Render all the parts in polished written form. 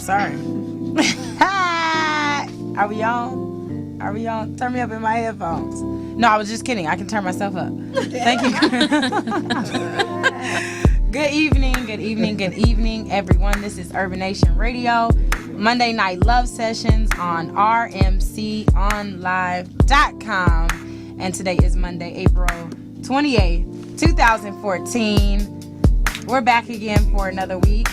sorry. Are we on? Are we on? Turn me up in my headphones. No, I was just kidding. I can turn myself up. Thank you. Good evening, everyone. This is Urban Nation Radio, Monday Night Love Sessions on rmconlive.com. And today is Monday, April 28th, 2014. We're back again for another week.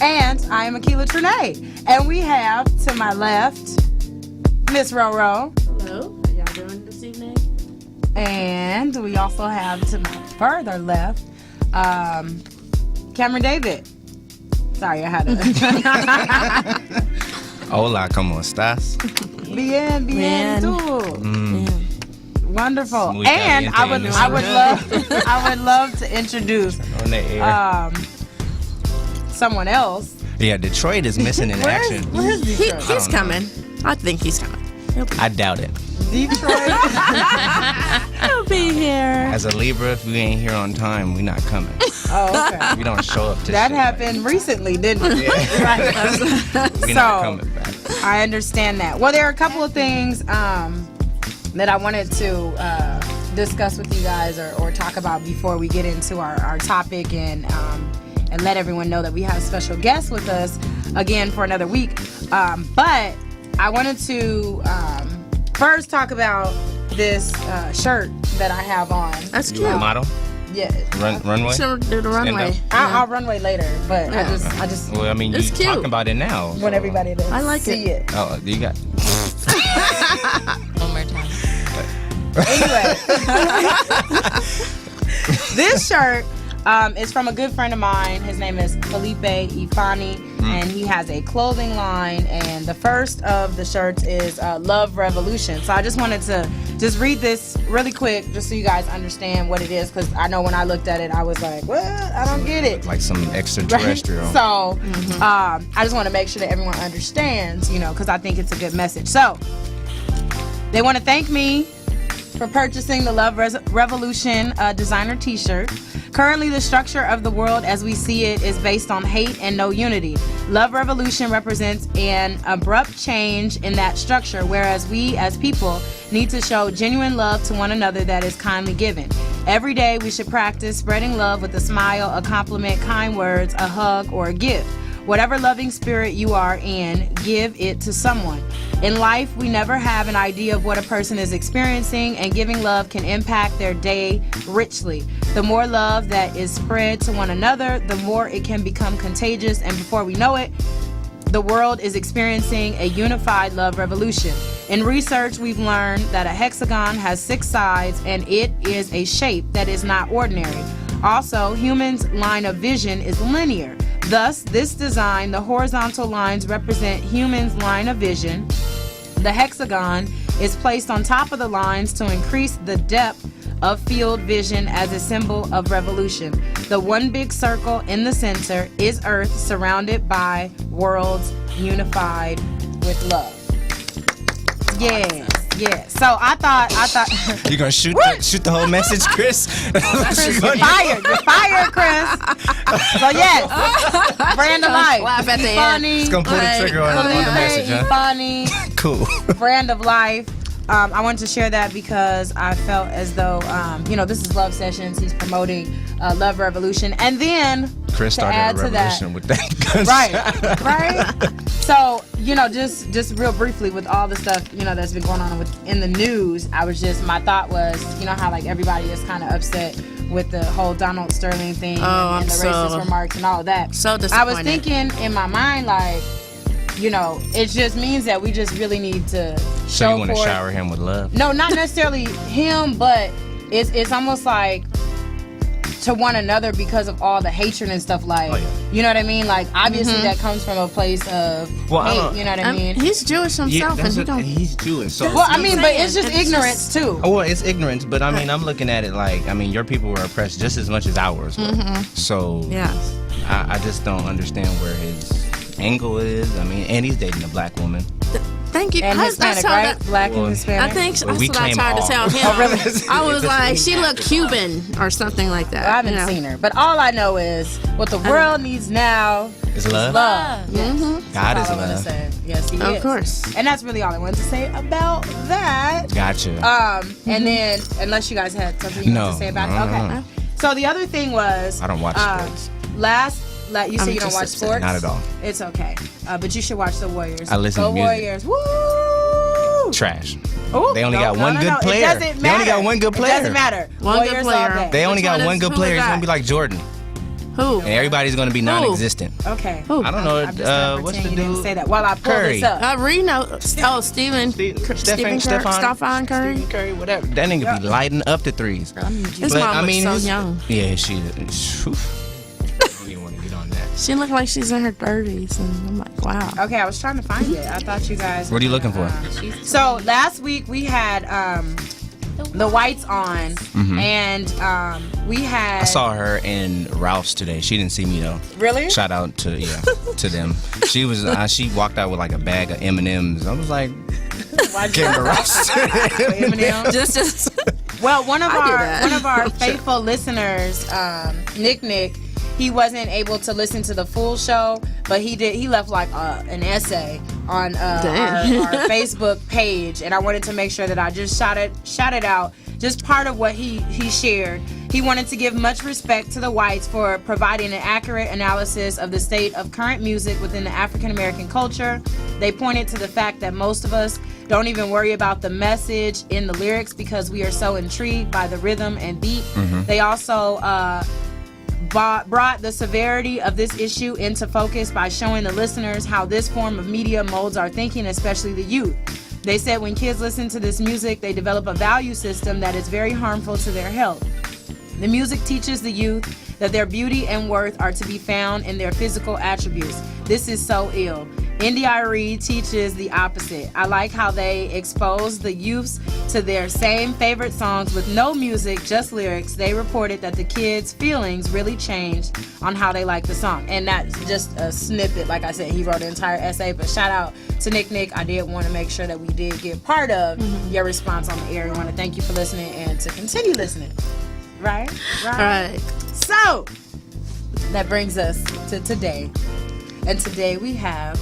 And I am Akila Trinae. And we have to my left, Miss Roro. Hello. How y'all doing this evening? And we also have to my further left, Cameron David. Sorry, I had to. Hola, ¿cómo estás? Bien, tú. Wonderful. Muy And caliente I would love to introduce on the air. someone else. Yeah, Detroit is missing in action. Where's Detroit? He's coming. I think he's coming. I doubt it. Detroit. He'll be here. As a Libra, if we ain't here on time, we not coming. Oh, okay. We don't show up to That shit happened recently, didn't it? Like, we not coming back. I understand that. Well, there are a couple of things that I wanted to discuss with you guys or talk about before we get into our topic and let everyone know that we have a special guest with us again for another week. But I wanted to first talk about this shirt that I have on. That's You a cute. model? Yeah. Runway? Should do the runway. I'll runway later, but I just Well, I mean, you It's cute. talking about it now. want everybody to I like see it. Oh, you got... One more time. Anyway, this shirt is from a good friend of mine. His name is Felipe Ifani, and he has a clothing line. And the first of the shirts is Love Revolution. So I just wanted to just read this really quick, just so you guys understand what it is, because I know when I looked at it, I was like, "What? I don't get it." Like some extraterrestrial. So I just want to make sure that everyone understands, because I think it's a good message. So they want to thank me for purchasing the Love Revolution designer t-shirt. Currently, the structure of the world as we see it is based on hate and no unity. Love Revolution represents an abrupt change in that structure, whereas we as people need to show genuine love to one another that is kindly given. Every day, we should practice spreading love with a smile, a compliment, kind words, a hug, or a gift. Whatever loving spirit you are in, give it to someone. In life, we never have an idea of what a person is experiencing, and giving love can impact their day richly. The more love that is spread to one another, the more it can become contagious, and before we know it, the world is experiencing a unified love revolution. In research, we've learned that a hexagon has 6 sides, and it is a shape that is not ordinary. Also, humans' line of vision is linear. Thus, this design, the horizontal lines represent humans' line of vision. The hexagon is placed on top of the lines to increase the depth of field vision as a symbol of revolution. The one big circle in the center is Earth, surrounded by worlds unified with love. Yeah. So I thought You gonna shoot the whole message, Chris? Chris, you're fired, Chris. So yes, brand of life. Laugh at the Funny. It's gonna pull the trigger on the message, huh? Funny. Cool. Brand of life. I wanted to share that because I felt as though, this is Love Sessions. He's promoting Love Revolution, and then Chris to started add a to revolution with that gunshot. right. So just real briefly with all the stuff that's been going on in the news, my thought was, how like everybody is kind of upset with the whole Donald Sterling thing and the racist remarks and all of that. So disappointed. I was thinking in my mind like, it just means that we just really need to So show you want to forth- shower him with love? No, not necessarily him, but it's almost like to one another because of all the hatred and stuff. Like, you know what I mean? Like, obviously that comes from a place of hate. You know what I mean? He's Jewish himself, and he don't. He's Jewish. So Well, I mean, but it's just It's ignorance too. well, it's ignorance, but I mean, I'm looking at it like, your people were oppressed just as much as ours were. So Yes. I just don't understand where his angle is. I mean, and he's dating a black woman. Thank you. And Hispanic, how right? Black Well, and Hispanic. I think that's we what I claim tried to all. tell him. Oh, really? I was like, she looked Cuban or something like that. I haven't seen her, but all I know is what the world needs now It's love. love. Mm-hmm. God That's is all I want to love. say. Yes, he is. Of course. And that's really all I wanted to say about that. Gotcha. And then, unless you guys had something you wanted to say about it. Okay. So the other thing was, I don't watch sports. You say I'm you don't just watch upset. sports? Not at all. It's okay. But you should watch the Warriors. I listen Go to music. Warriors. Woo! Trash. Ooh, They only got one good no. player. It doesn't matter. They only got one good player. It doesn't matter. One good Warriors player. all day. They only Which got one one is- good who player. is It's gonna that? be like Jordan, Who? and everybody's gonna be non-existent. Okay. Who? I don't know. I'm just gonna What's pretend the you didn't dude? say that while I pull Curry. this up. Reno. Oh, Stephen Stephen Curry. Stephen Curry, whatever. That nigga be lighting up the threes. His But, mom I looks mean, so his- young. Yeah, she. I don't even want to get on that. She looked like she's in her 30s, and I'm like, wow. Okay, I was trying to find it. I thought you guys. What are you looking for? So last week we had the Whites on, and we had. I saw her in Ralph's today. She didn't see me though. Really? Shout out to to them. She was she walked out with like a bag of M&Ms. I was like, Why'd you came to go Ralph's. Eminem? Just Well, one of that. our faithful listeners, Nick, he wasn't able to listen to the full show, but he did. He left like an essay on our Facebook page, and I wanted to make sure that I just shouted out just part of what he shared. He wanted to give much respect to the Whites for providing an accurate analysis of the state of current music within the African American culture. They pointed to the fact that most of us don't even worry about the message in the lyrics because we are so intrigued by the rhythm and beat. They also brought the severity of this issue into focus by showing the listeners how this form of media molds our thinking, especially the youth. They said when kids listen to this music, they develop a value system that is very harmful to their health. The music teaches the youth that their beauty and worth are to be found in their physical attributes. This is so ill. NDIRE teaches the opposite. I like how they expose the youths to their same favorite songs with no music, just lyrics. They reported that the kids' feelings really changed on how they like the song. And that's just a snippet. Like I said, he wrote an entire essay, but shout out to Nick. I did want to make sure that we did get part of your response on the air. We want to thank you for listening and to continue listening. Right? right. So, that brings us to today. And today we have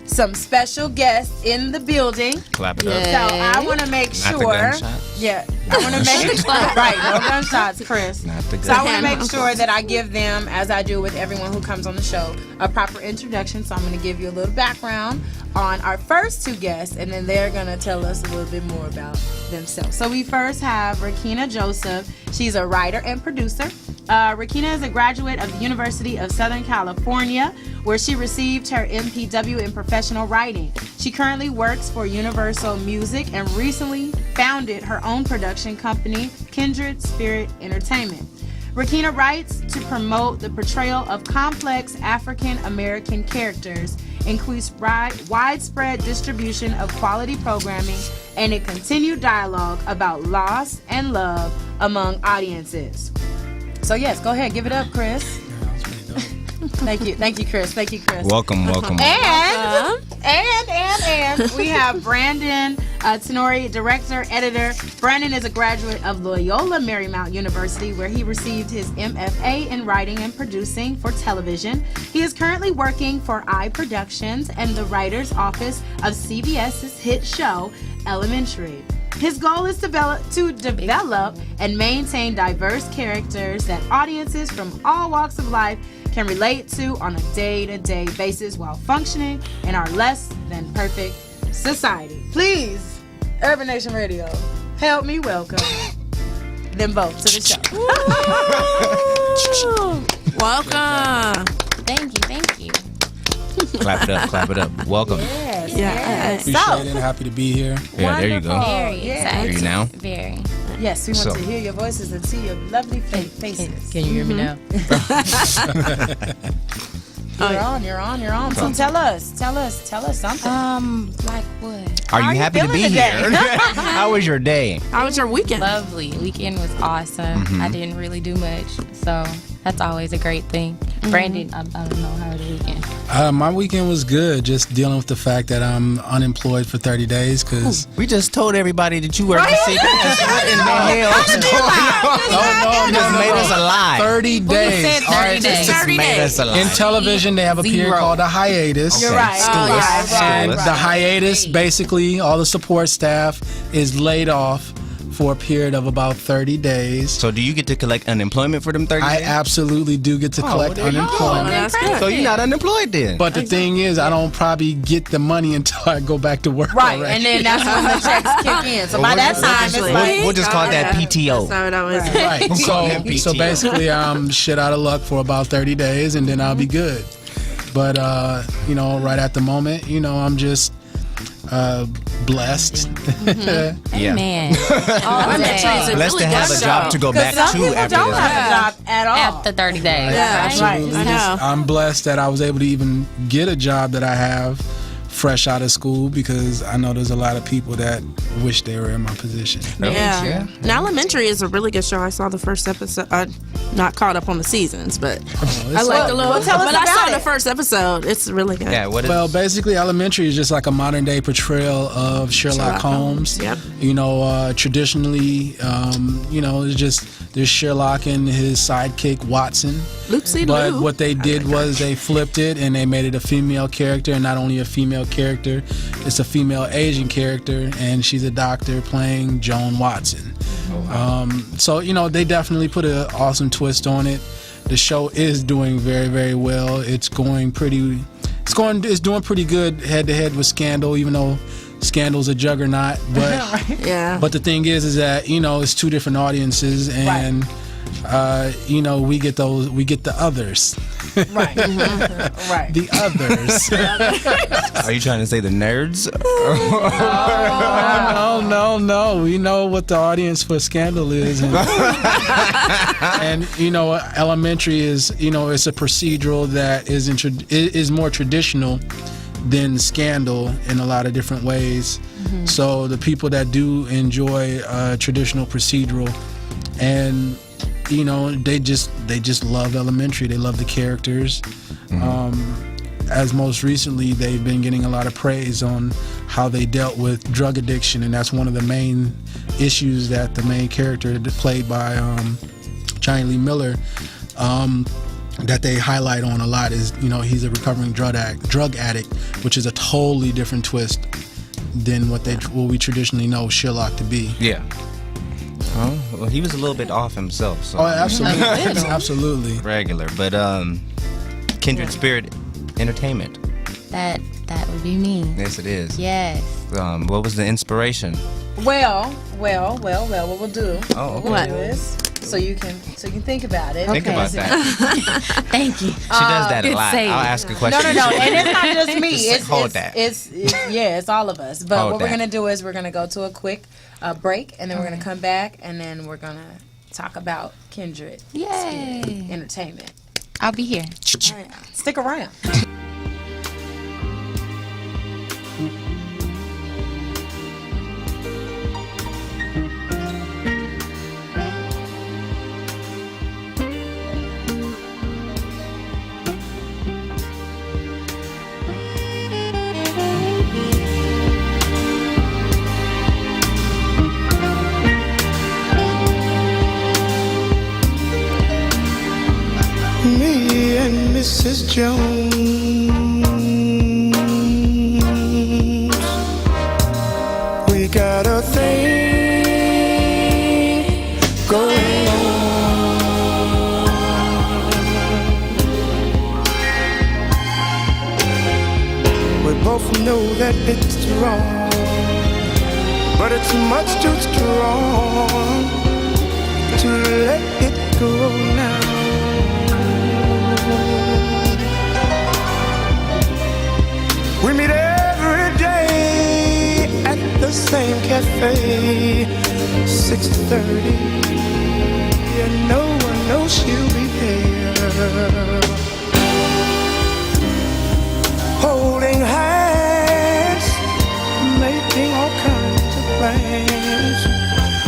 some special guests in the building. Clap it up. So I want to make Not sure. the gunshots. Yeah, I want to make right. No gunshots, Chris. Not the So I want to gun- make sure that I give them, as I do with everyone who comes on the show, a proper introduction. So I'm going to give you a little background on our first two guests, and then they're going to tell us a little bit more about themselves. So we first have Rakina Joseph. She's a writer and producer. Rakina is a graduate of the University of Southern California, where she received her MPW in professional writing. She currently works for Universal Music and recently founded her own production company, Kindred Spirit Entertainment. Rakina writes to promote the portrayal of complex African American characters, includes widespread distribution of quality programming, and a continued dialogue about loss and love among audiences. So yes, go ahead, give it up, Chris. Thank you, Chris. Thank you, Chris. Welcome. And we have Brandon Tenori, director, editor. Brandon is a graduate of Loyola Marymount University, where he received his MFA in writing and producing for television. He is currently working for iProductions and the writer's office of CBS's hit show, Elementary. His goal is to develop and maintain diverse characters that audiences from all walks of life can relate to on a day-to-day basis while functioning in our less than perfect society. Please, Urban Nation Radio, help me welcome them both to the show. Welcome. Thank you. Clap it up. Welcome. Yes. Appreciate it. Happy to be here. Yeah, there you go. Very Yeah. excited. Hear you now? Very. Yes, we want So- to hear your voices and see your lovely faces. Can you hear me now? You're on. So tell us something. Like what? Are How you are you happy to feeling be today? here? How was your day? How was your weekend? Lovely. Weekend was awesome. I didn't really do much, so that's always a great thing. Brandon, I don't know how was your weekend. My weekend was good, just dealing with the fact that I'm unemployed for 30 days because... We just told everybody that you were the secret. What in the hell is going on? You just made us a lie. 30 days. said 30 days. Just made us a lie. In television, they have a period called a hiatus. You're right. And the hiatus, basically, all the support staff is laid off for a period of about 30 days. So do you get to collect unemployment for them 30 days? I absolutely do get to collect there you go. unemployment. That's good. So you're not unemployed then? But the thing is, I don't probably get the money until I go back to work. Right, already. and then that's when the checks kick in. So by that time, it's like... We'll just call that PTO. That's how it always Right. PTO. So basically, I'm shit out of luck for about 30 days, and then I'll be good. But right at the moment, I'm just blessed. Yeah. Man. Blessed to have a job to go back Some to people after don't this. have a job at all. After 30 days. Yeah, Right. Absolutely. I know. I'm blessed that I was able to even get a job that I have fresh out of school, because I know there's a lot of people that wish they were in my position. Yeah. Now, Elementary is a really good show. I saw the first episode. Not caught up on the seasons, but I like the little. Well, tell us but I about saw it. the first episode. It's really good. Yeah, what is Well, basically, Elementary is just like a modern day portrayal of Sherlock Holmes. Yep. Traditionally, it's just there's Sherlock and his sidekick Watson. Loopsy But Lou. what they did was they flipped it and they made it a female character, and not only a female character, it's a female Asian character, and she's a doctor playing Joan Watson. So they definitely put an awesome twist on it. The show is doing very, very well. It's doing pretty good head to head with Scandal, even though Scandal's a juggernaut. But Yeah. but the thing is that it's two different audiences, and we get the others. Right. Right. The others. Are you trying to say the nerds? No. We know what the audience for Scandal is, and, Elementary is it's a procedural that is more traditional than Scandal in a lot of different ways. So the people that do enjoy traditional procedural, and they just love Elementary. They love the characters. As most recently, they've been getting a lot of praise on how they dealt with drug addiction, and that's one of the main issues that the main character played by Johnny Lee Miller that they highlight on a lot is he's a recovering drug addict, which is a totally different twist than what we traditionally know Sherlock to be. Yeah. Oh, well, he was a little bit off himself. So Oh, absolutely, absolutely. regular, but Kindred Spirit Entertainment. That would be me. Yes, it is. Yes. What was the inspiration? Well, what we'll do. Oh, okay. What we'll do is so you can think about it. Think about that. Thank you. She does that a good lot. save. I'll ask a question. No, and it's not just me. Just hold that. It's all of us. But Hold what we're that. gonna do is we're gonna go to a quick break, and then we're gonna come back, and then we're gonna talk about Kindred Yay. Entertainment. I'll be here. Stick around. Me and Mrs. Jones, we got a thing going on. We both know that it's wrong, but it's much too strong to let it go now. We meet every day at the same cafe, 6:30, and no one knows she'll be there. Holding hands, making all kinds of plans,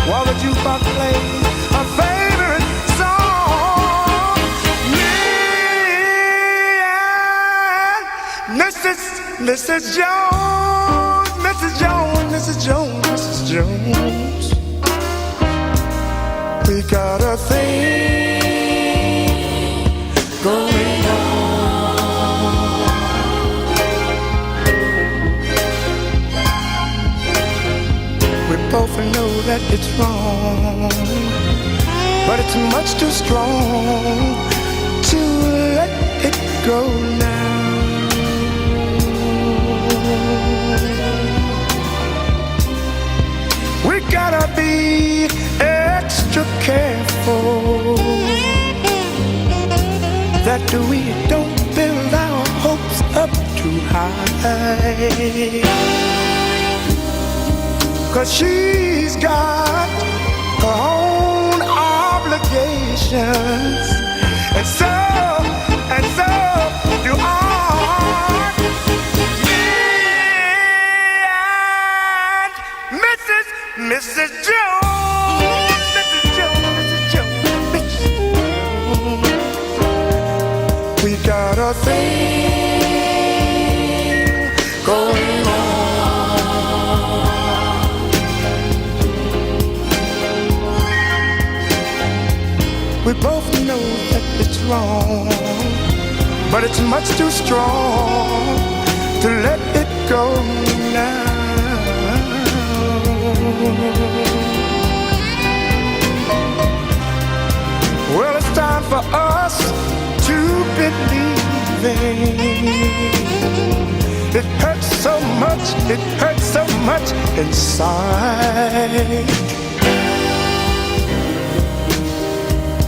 while the jukebox plays our favorite song. Me and Mrs. Jones, Mrs. Jones, Mrs. Jones, Mrs. Jones. We got a thing going on. We both know that it's wrong, but it's much too strong to let it go now. We gotta be extra careful that we don't build our hopes up too high, 'cause she's got her own obligations, and so do I. Mrs. Jones, Mrs. Jones, Mrs. Jones, Mrs. Jones. We got a thing going on. We both know that it's wrong, but it's much too strong to let it go now. Well, it's time for us to believe it hurts so much inside.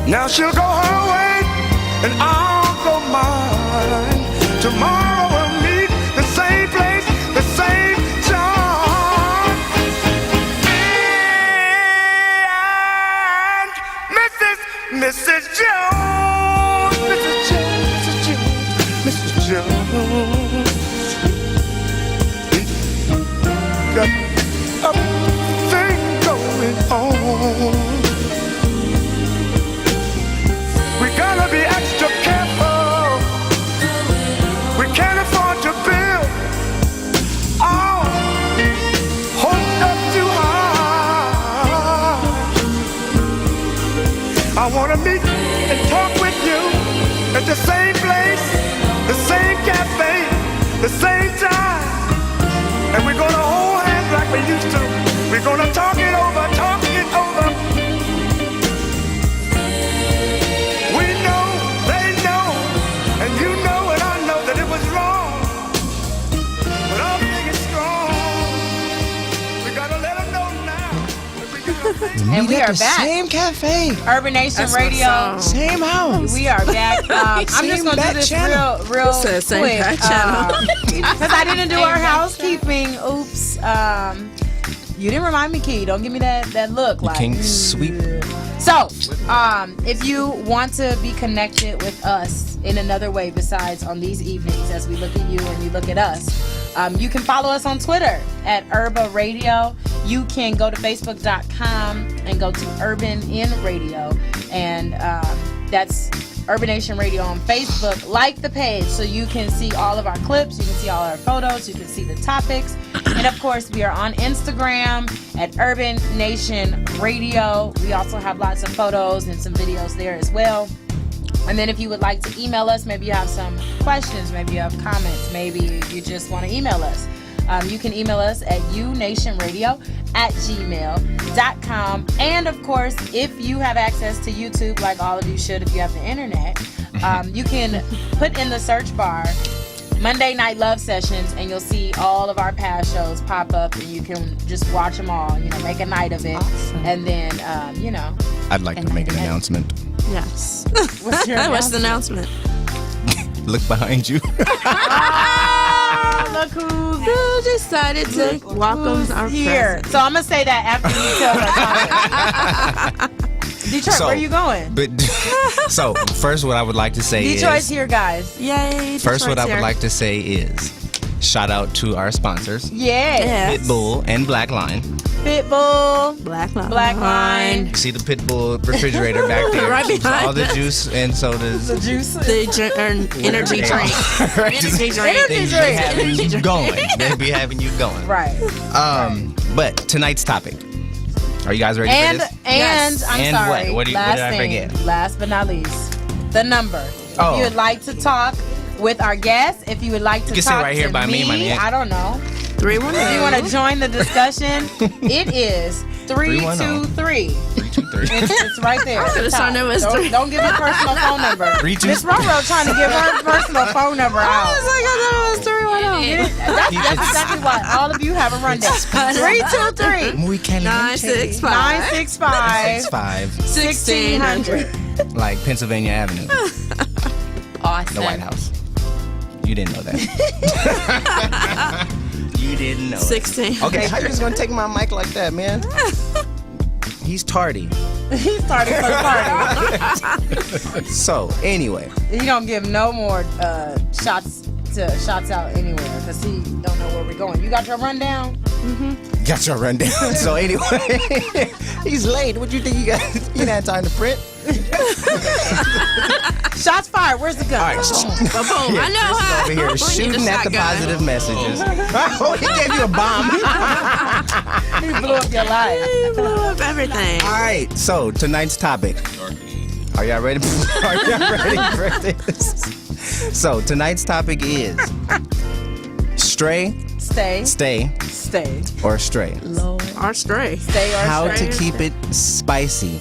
Now she'll go her way and I'll go mine. Tomorrow we'll meet the same place, the same time. And Mrs. Jones, Mrs. Jones, Mrs. Jones, Mrs. Jones. Got a thing going on. We gotta be extra careful. We can't afford to build our hopes up too high. I wanna meet and talk with you at the same place, the same cafe, the same time. And we're gonna hold hands like we used to. We're gonna talk it over, talk it over. We know, they know, and you know and I know that it was wrong. But our thing is strong. We gotta let them know now. That we got a thing. And we Meet at are the back. Same cafe, Urban Nation That's my Radio. song. same house. We are back. I'm just Same gonna do back this channel. real Says same quick back channel. because I didn't do our housekeeping. Oops. You didn't remind me, Key. Don't give me that look. Like King Sweep. So, if you want to be connected with us in another way besides on these evenings as we look at you and you look at us, you can follow us on Twitter at Urba Radio. You can go to Facebook.com and go to Urban in Radio, and that's Urban Nation Radio on Facebook. Like the page so you can see all of our clips, you can see all our photos, you can see the topics. And of course, we are on Instagram at Urban Nation Radio. We also have lots of photos and some videos there as well. And then if you would like to email us, maybe you have some questions, maybe you have comments, maybe you just want to email us. You can email us at unationradio@gmail.com. And of course, if you have access to YouTube, like all of you should if you have the internet, you can put in the search bar Monday Night Love Sessions, and you'll see all of our past shows pop up, and you can just watch them all, make a night of it. Awesome. And then, I'd like to make an announcement. Yes. what's your What's the announcement? Look behind you. Look who's Who decided to welcome our here. president? So I'm going to say that after you tell our topic. Detroit, So, where you going? But so first, what I would like to say Detroit's is here, guys. Yay! first, what I Detroit's would here. like to say is Shout out to our sponsors, Yeah. Pitbull and Black Line. Pitbull. Black line. Black Line. You see the Pitbull refrigerator back there. Right behind all the it. juice and sodas. The juice. The energy drink. Energy drink. Energy They drink. having you going. They be having you going. Right. But tonight's topic. Are you guys ready And for this? and I'm And sorry. what? What did last I thing, forget? Last but not least, the number. Oh. If you would like to talk with our guests, if you would like to can sit talk right here to by me, my man. I don't know. 310. If you want to join the discussion, it is 323. 323. It's right there. at the could've top. sworn it was don't, three. don't give your personal phone number. 323. Miss Roro trying to give her personal phone number out. That's exactly what. All of you have a rundown. 323 We can 965 965 1600. 1600. like Pennsylvania Avenue, Awesome. the White House. You didn't know that. You didn't know. 16. Okay, how you just gonna take my mic like that, man? He's tardy. He started for the party. So anyway, You don't give no more shots out anywhere because he don't know where we're going. You got your rundown? got your rundown. So anyway, he's late. What do you think you got? You had time to print? Shots fired. Where's the gun? All right. Boom. I know how. Over here We need a shooting at the shotgun. positive messages. Oh, he gave you a bomb. He blew up your life. He blew up everything. All right. So tonight's topic. Are y'all ready? Are y'all ready for this? So tonight's topic is stray, Stay. stay, Stay. or stray. Or stray. Stay or How stay. to keep it spicy.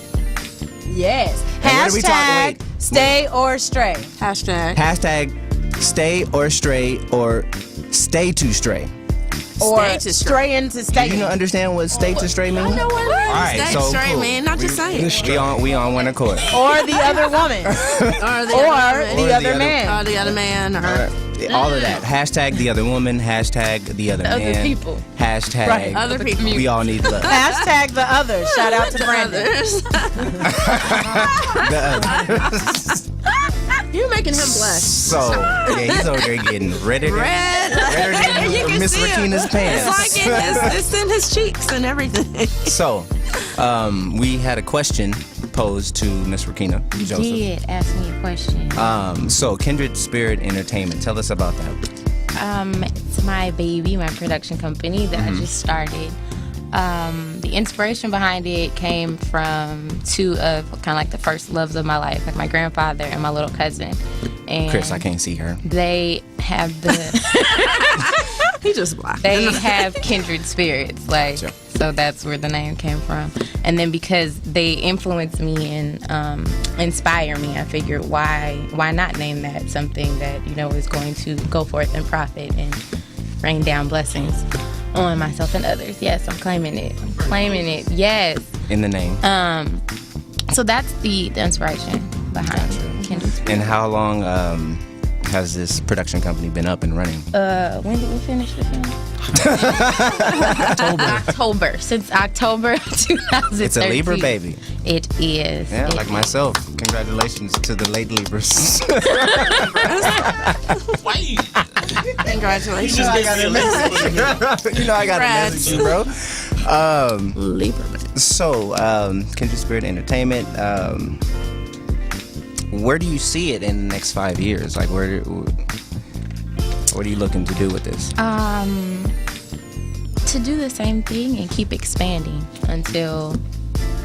Yes. And what are we talking- Hashtag wait. stay or stray. Hashtag. Hashtag stay or stray or stay to stray. Or Stay to stray. stray into stay. Do you understand what stay to stray means? I know what it is. All right, Stay so straight, cool. man. Not just saying. We on one accord. Or the other woman. Or the Or other the man. other man. Or the other man. Or All of that. Hashtag the other woman. Hashtag the other Other man. people. Hashtag Right. other people. we all need love. Hashtag the others. Shout out to Brandon. Others. The other. You're making him blush. So yeah, he's over there getting redder Red. redder You than can Miss see him. Rakina's pants. It's like it's in his cheeks and everything. So we had a question posed to Miss Rakina You Joseph. did ask me a question. So Kindred Spirit Entertainment, tell us about that. It's my baby, my production company that I just started. The inspiration behind it came from two of kind of like the first loves of my life, like my grandfather and my little cousin. And Chris, I can't see her. they have the He just blocked. they have kindred spirits, like Gotcha. so that's where the name came from. And then because they influence me and inspire me, I figured why not name that something that is going to go forth and profit and rain down blessings on myself and others. Yes, I'm claiming it. Yes. In the name. So that's the inspiration behind kindred spirits. And how long has this production company been up and running? When did we finish the film? October. Since October 2013. It's a Libra baby. It is. Yeah, It like is. myself. Congratulations to the late Libras. Congratulations. You know I got to Congrats. message you, bro. Libra. So, Kindred Spirit Entertainment, where do you see it in the next 5 years? Like, what are you looking to do with this? To do the same thing and keep expanding until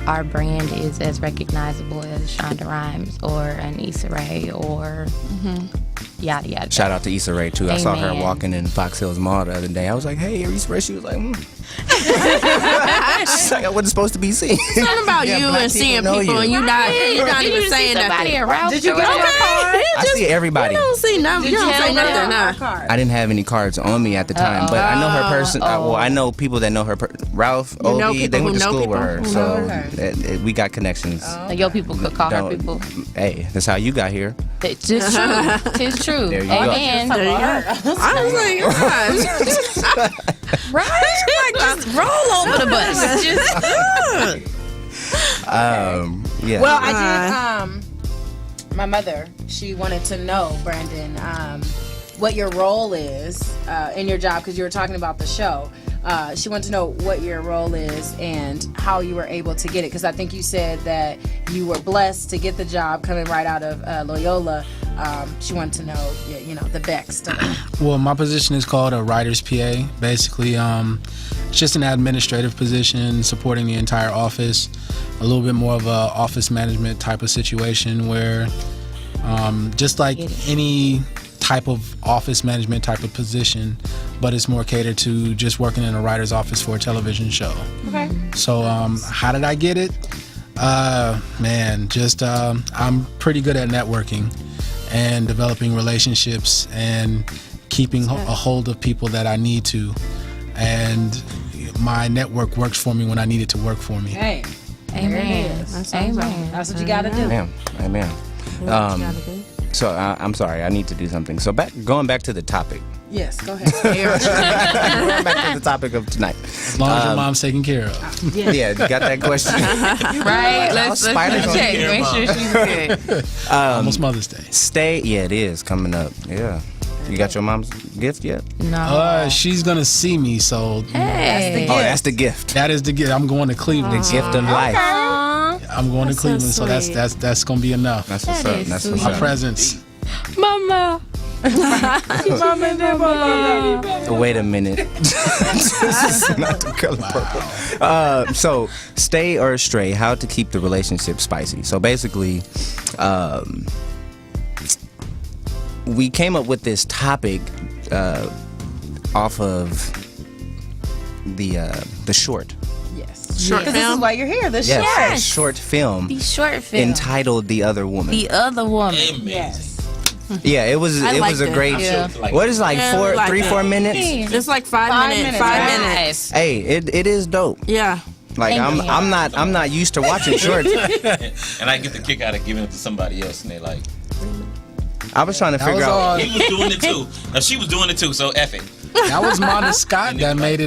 our brand is as recognizable as Shonda Rhimes or an Issa Rae or yada yada. Shout out to Issa Rae, too. I saw her Amen. walking in Fox Hills Mall the other day. I was like, hey, Issa Rae. She was like, She's like, I wasn't supposed to be seen. Something about Yeah, you black and people seeing know people you. and you're not Did even you saying see somebody nothing. at Ralph's? Did you or get whatever? your card? I see everybody. You don't see nothing. You don't say nothing. Nah. Card. I didn't have any cards on me at the time, but I know her person. Well, I know people that know her. Ralph, You know Obi, people they who went to know school with people her, who so know we got connections. Like, your people could call her Don't- people. Hey, that's how you got here. It's just true. It's true. There you go. Amen. There you go. I was like, Right? Like, just roll over the bus. Yeah. Well, I did. My mother, she wanted to know, Brandon, what your role is in your job, because you were talking about the show. She wanted to know what your role is and how you were able to get it, because I think you said that you were blessed to get the job coming right out of Loyola. She wanted to know, the backstory. Well, my position is called a writer's PA. Basically, it's just an administrative position supporting the entire office. A little bit more of a office management type of situation where, just like any type of office management type of position, but it's more catered to just working in a writer's office for a television show. Okay. So, how did I get it? I'm pretty good at networking and developing relationships and keeping a hold of people that I need to. And my network works for me when I need it to work for me. Hey. Amen. There it is. Amen. That's what you got to do. Amen. So I'm sorry, I need to do something. So going back to the topic. Yes, go ahead. Going back to the topic of tonight. As long as your mom's taken care of. Yeah, got that question. Right? Let's Spider gonna check. care, Make Mom. sure she's good. Almost Mother's Day. It is coming up. Yeah. You got your mom's gift yet? No. She's gonna see me, so Hey. Oh, that's the gift. that is the gift. I'm going to Cleveland. The gift of life. I'm going to Cleveland, so that's gonna be enough. That's what's up. That's what's My up. presence. Mama. Wait a minute. This is not the color purple. So, stay or stray, how to keep the relationship spicy. So basically, we came up with this topic off of the short. Yes. Short Because this is film. why you're here. This Yes, short film The short film. entitled "The Other Woman." The Other Woman. Yes. Yeah, it was I a liked it. great. Yeah. What is like Yeah, I like 3-4 it. minutes? It's like 5 minutes. 5 minutes. Hey, it is dope. Yeah. Like Thank you. I'm not used to watching shorts. And I get the kick out of giving it to somebody else, and they like, I was trying to figure out. he was doing it too. Now she was doing it too, so F it. That was Monda Scott that made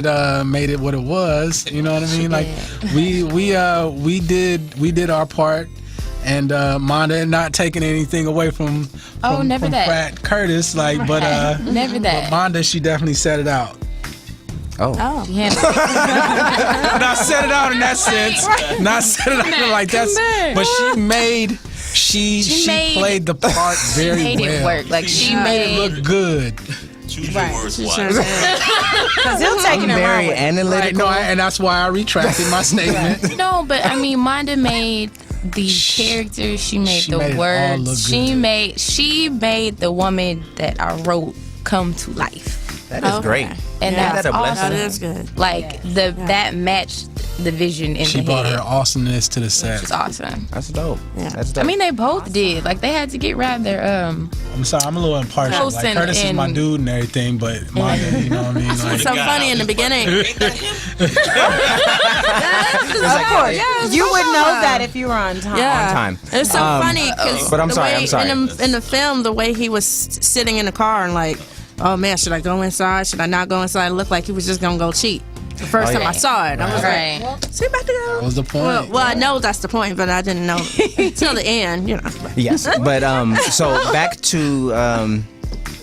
it what it was. You know what I mean? Like we did our part, and Monda not taking anything away from never from that. Frat Curtis. Like, but Never that. Monda, she definitely set it out. Oh, Yeah. Not set it out in that sense. Not set it out like that's. But she made- played the part very made well. it work. Like she Made it look good. Choose your words She wisely. sure did. Because he'll take it very around with. analytical. And that's why I retracted my statement. No, but I mean, Monda made the character. She made She the made it all words. look She made the woman that I wrote come to life, That is great. and Isn't that's that a blessing? That awesome. is good. Like that matched the vision in She the brought head. her awesomeness to the set. It's awesome. That's dope. Yeah. That's dope. I mean, they both did. Like they had to get rid of their I'm sorry, I'm a little impartial. Close Like and- Curtis is my and- dude and everything, but Monda, you know what I mean? Like, So funny in the beginning. Ain't that him? Of course. You would know that if you were on time. Yeah. On time. It's so funny because But I'm sorry. In the film, the way he was sitting in the car and like, oh man, should I go inside? Should I not go inside? It looked like he was just gonna go cheat. The first time I saw it, I was right. like, "Is he about to go?" that was the point. Well, I know that's the point, but I didn't know till the end. You know. Yes, but so back to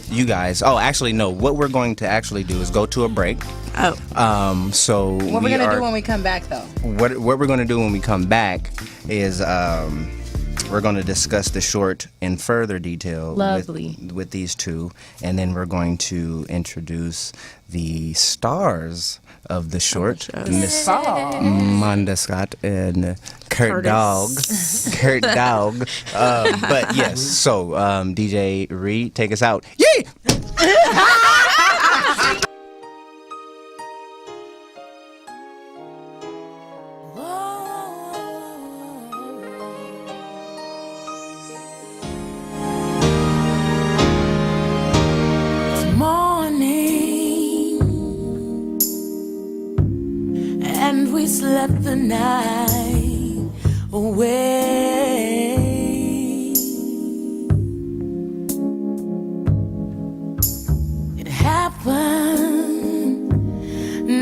you guys. Oh, actually, no. What we're going to actually do is go to a break. Oh, So What we're going to do when we come back, though? what we're going to do when we come back is we're going to discuss the short in further detail Lovely. with these two, and then we're going to introduce the stars of the short, Miss Monda Scott and Kurt Dog. Kurt Dog. But yes, so DJ Reed, take us out. Yay! Morning, and we slept the night away. It happened.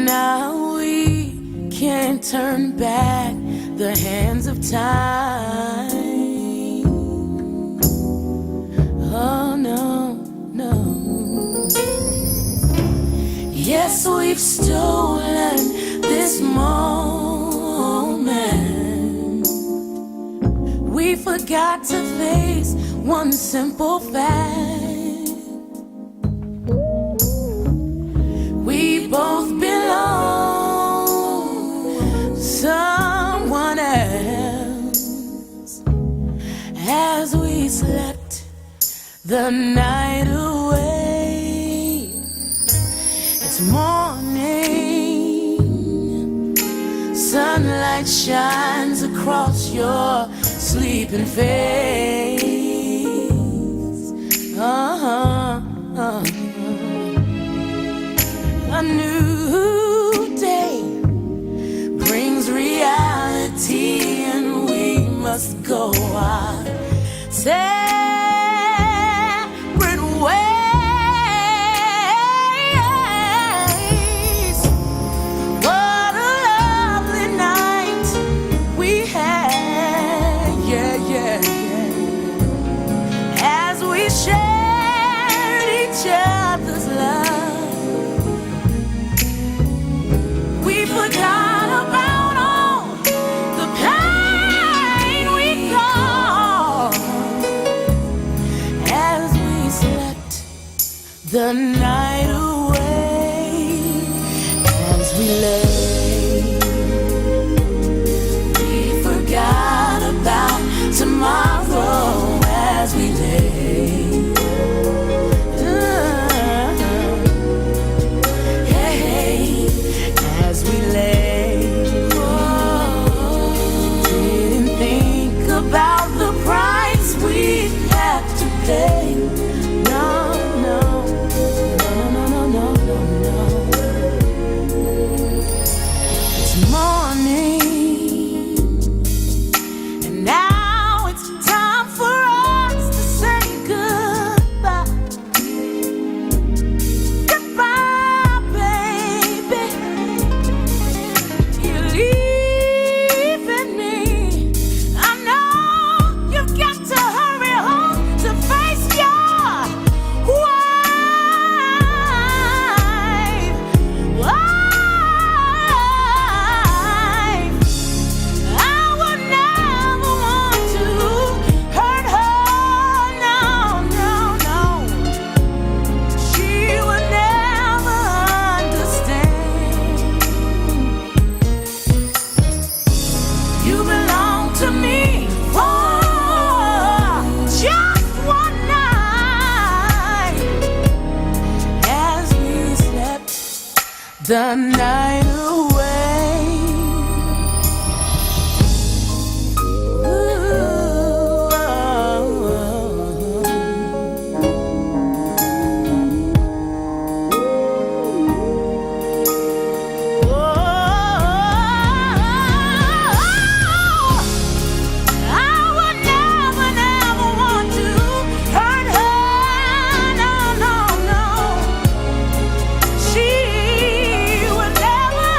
Now we can't turn back the hands of time. Oh no, no. Yes, we've stolen this moment. We forgot to face one simple fact. We both belong to someone else. As we slept the night away, it's morning. Sunlight shines across your sleeping face. A new day brings reality, and we must go our separate ways. What a lovely night we had, yeah, yeah, yeah. As we shared each other's love, we forgot about all the pain we caused. As we slept the night away, as we lay, we forgot about tomorrow. As we lay, hey, as we lay, didn't think about the price we had to pay. No, no, no, no, no, no, no, no. It's morning, and now it's time for us to say goodbye. Goodbye, baby. You're leaving me. I know you've got to hurry home to face your wife. I would never want to hurt her. No, no, no. She would never understand. You belong to me for just one night. As we slept the night away. I would never, never want to hurt her. No, no, no. She would never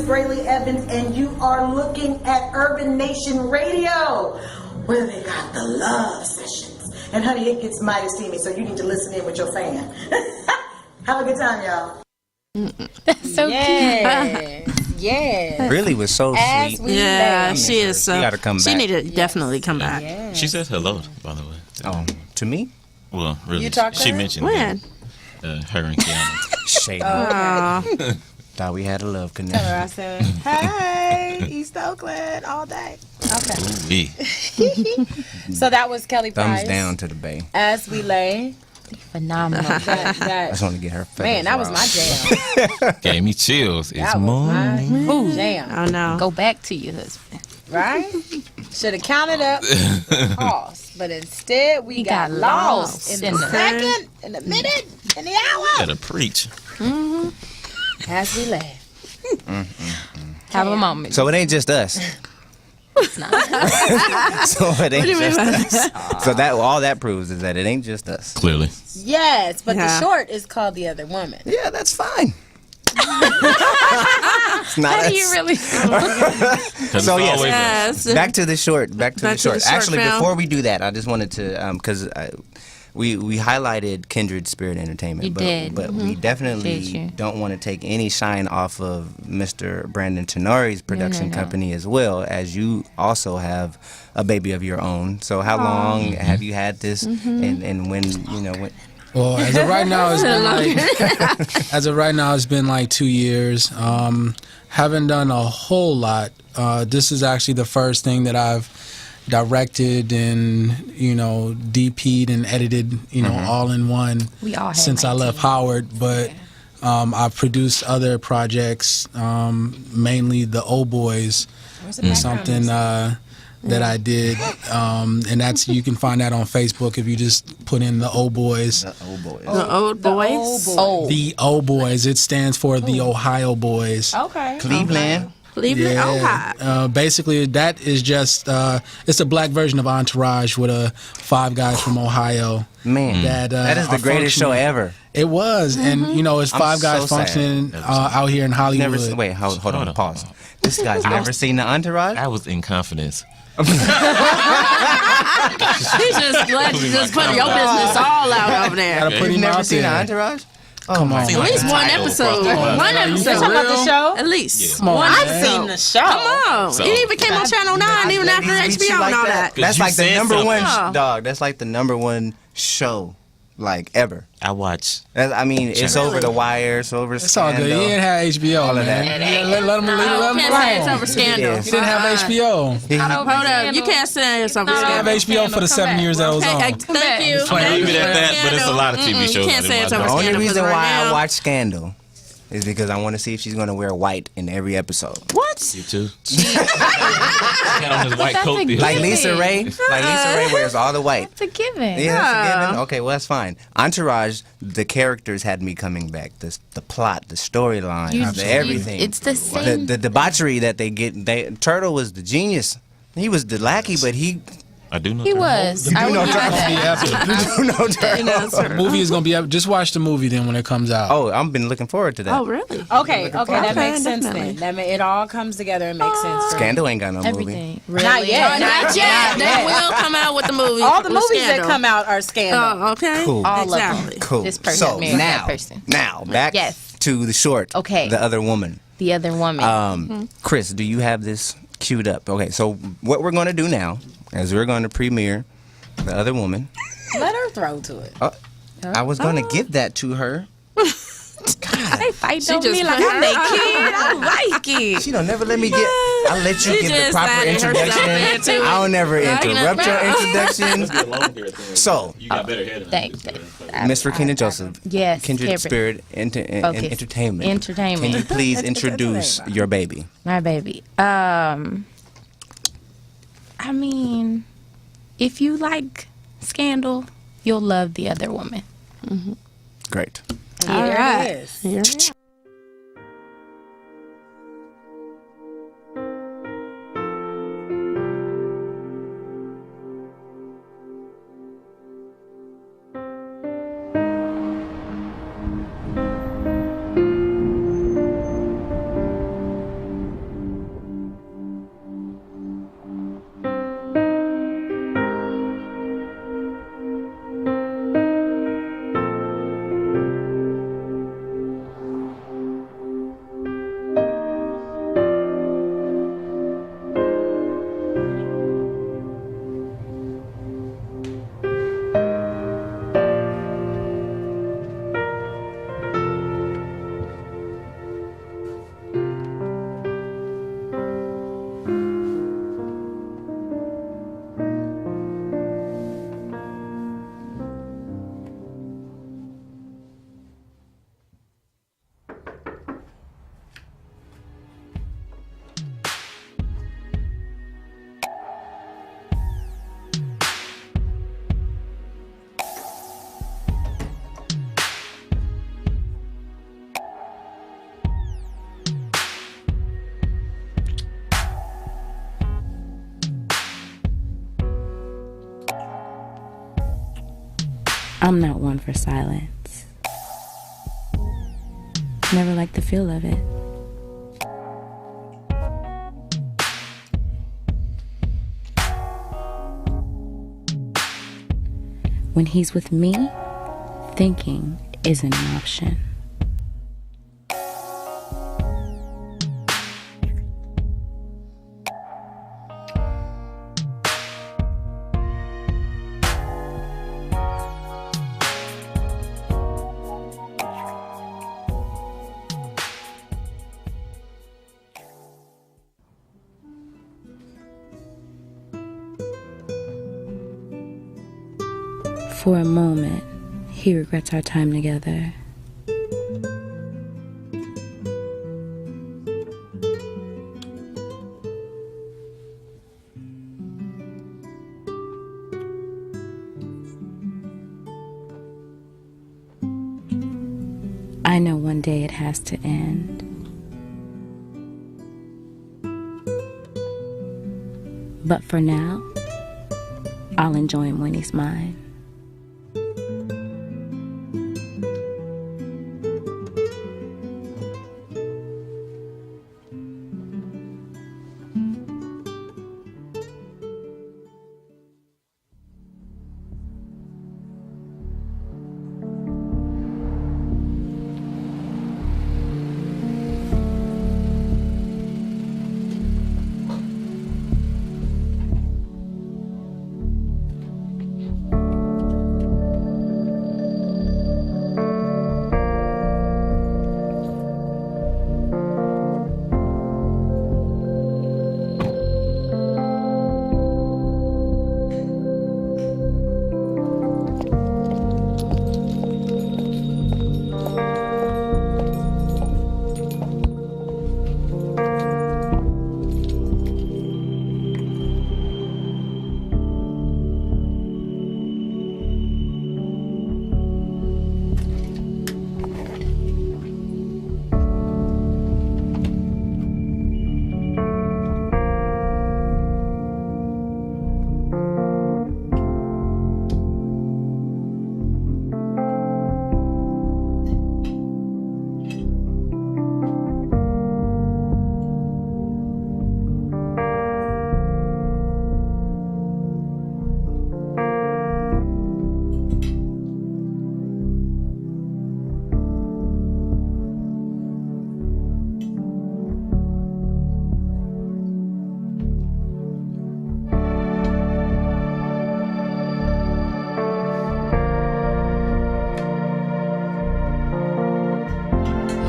Brayley Evans, and you are looking at Urban Nation Radio, where they got the love sessions. And honey, it gets mighty steamy, so you need to listen in with your fan. Have a good time, y'all. That's so Yes. Yes. Really was so As sweet. we Yeah, lay. she is. She gotta come She back. need to definitely come back. She said hello, by the way. Oh, to me? Well, really, You talked to she her? mentioned When? her and Kiana. Shady. Oh, Thought we had a love Tell her connection. I said, hey, East Oakland all day. Okay. Ooh-wee. So that was Kelly Thumbs Price. down to the bay. As we lay. phenomenal. I just want to get her feathers Man, that was raw. my jam. Gave me chills. It's That was morning. my jam. I know. Go back to your husband. Right? Should have counted up cost, but instead we got got lost lost in the second, in the minute, in the hour. Gotta preach. As we lay. Have a moment. So it ain't just us. It's not. So it ain't just us. So that all that proves is that it ain't just us. Clearly. Yes, but Yeah. the short is called The Other Woman. Yeah, that's fine. It's not How us. do you really? So yes, Yes. back to the short. Back to the short. Actually, film. before we do that, I just wanted to because we highlighted Kindred Spirit Entertainment. You but, did. but we Did definitely you? don't want to take any shine off of Mr. Brandon Tenori's production no. company as well, as you also have a baby of your own. So how long have you had this, and when when? Well, as of right now, it's been like 2 years. Haven't done a whole lot. This is actually the first thing that I've directed and DP'd and edited, all in one. We all had since I left 19. Howard, but I've produced other projects, mainly the Old Boys, something that I did, and that's you can find that on Facebook if you just put in the Old Boys. The old boys. The old boys. Oh, The O Boys. It stands for the Ohio Boys. Okay. Cleveland. Cleveland, Ohio. Basically, that is just it's a black version of Entourage with 5 guys from Ohio. Man, that is the are greatest show functioning. ever. It was, and it's I'm 5 guys so sad. functioning out here in Hollywood. Never. Wait, hold on. Pause. This guy's never seen the Entourage. I was in confidence. He's just glad you just put your business all out over there. Gotta put You've him never out seen the there. Entourage? Come on, At least the one title episode. across the One board. episode. You talking about the show? At least. Come on, One man. Seen the show. Come on. So- It even came on Channel 9, even after HBO and all that. That's You like the said number one something. dog. That's like the number one show, like ever. I watch. I mean, it's over The Wire, it's over It's all good. Scandal. He didn't have HBO, All of man. that. Let him No, alone. can't say it's over Scandal. Yes. He didn't have HBO. Hold up. You can't say it's over He didn't have Scandal. HBO for the 7 years that it was Hey, on. thank you. Playing Leave it at that, but it's a lot of TV You shows. can't I say it's didn't over The watch. only Scandal. reason right why I now. watch Scandal is because I want to see if she's going to wear white in every episode. What? You too. Had on his white that's coat. a the- Like Lisa Ray. Like Lisa Ray wears all the white. it's a given. Yeah, that's a given. Okay, well, that's fine. Entourage, the characters had me coming back. The plot, the storyline, everything. It's the same. The debauchery that they get. Turtle was the genius. He was the lackey, but he. I do know. He that. was. I You would know give Turtle. that. You know Turtle. The movie is gonna be up. Just watch the movie then when it comes out. Oh, I've been looking forward to that. Oh, really? Okay, that Okay, makes sense definitely. then. It all comes together and makes sense. for me. Scandal ain't got no movie. Everything. Really? Not yet. Not yet. They will come out with the movie. All the with movies that Scandal. come out are Scandal. Oh, okay. Cool. All of Exactly. them. Cool. This person So married now, that person. back Yes. to the short. Okay. The Other Woman. The Other Woman. Chris, do you have this queued up? Okay, so what we're going to do now is we're going to premiere The Other Woman. Let her throw to it. I was going to give that to her. They fight She on just me like put I'm her- their kid. I like it. She don't never let me get. I'll let you She give the just proper added herself introduction. into it. I'll never interrupt your introductions. Get along here, then. So, You got better hair than Thanks. Mr. Kenan Joseph, Yes. Kindred Kindred. Spirit Focus. Entertainment. Entertainment. Can you please introduce your baby? My baby. I mean, if you like Scandal, you'll love The Other Woman. Great. All Here right. it is. Here it is. I'm not one for silence. Never liked the feel of it. When he's with me, thinking isn't an option. For a moment, he regrets our time together. I know one day it has to end. But for now, I'll enjoy him when he's mine.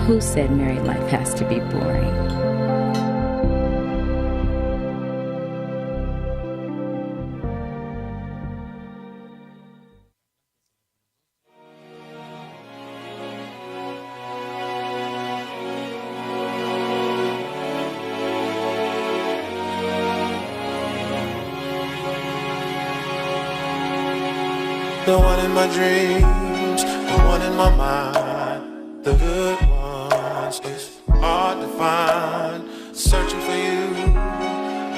Who said married life has to be boring? The one in my dreams, the one in my mind, the good ones. It's hard to find, searching for you,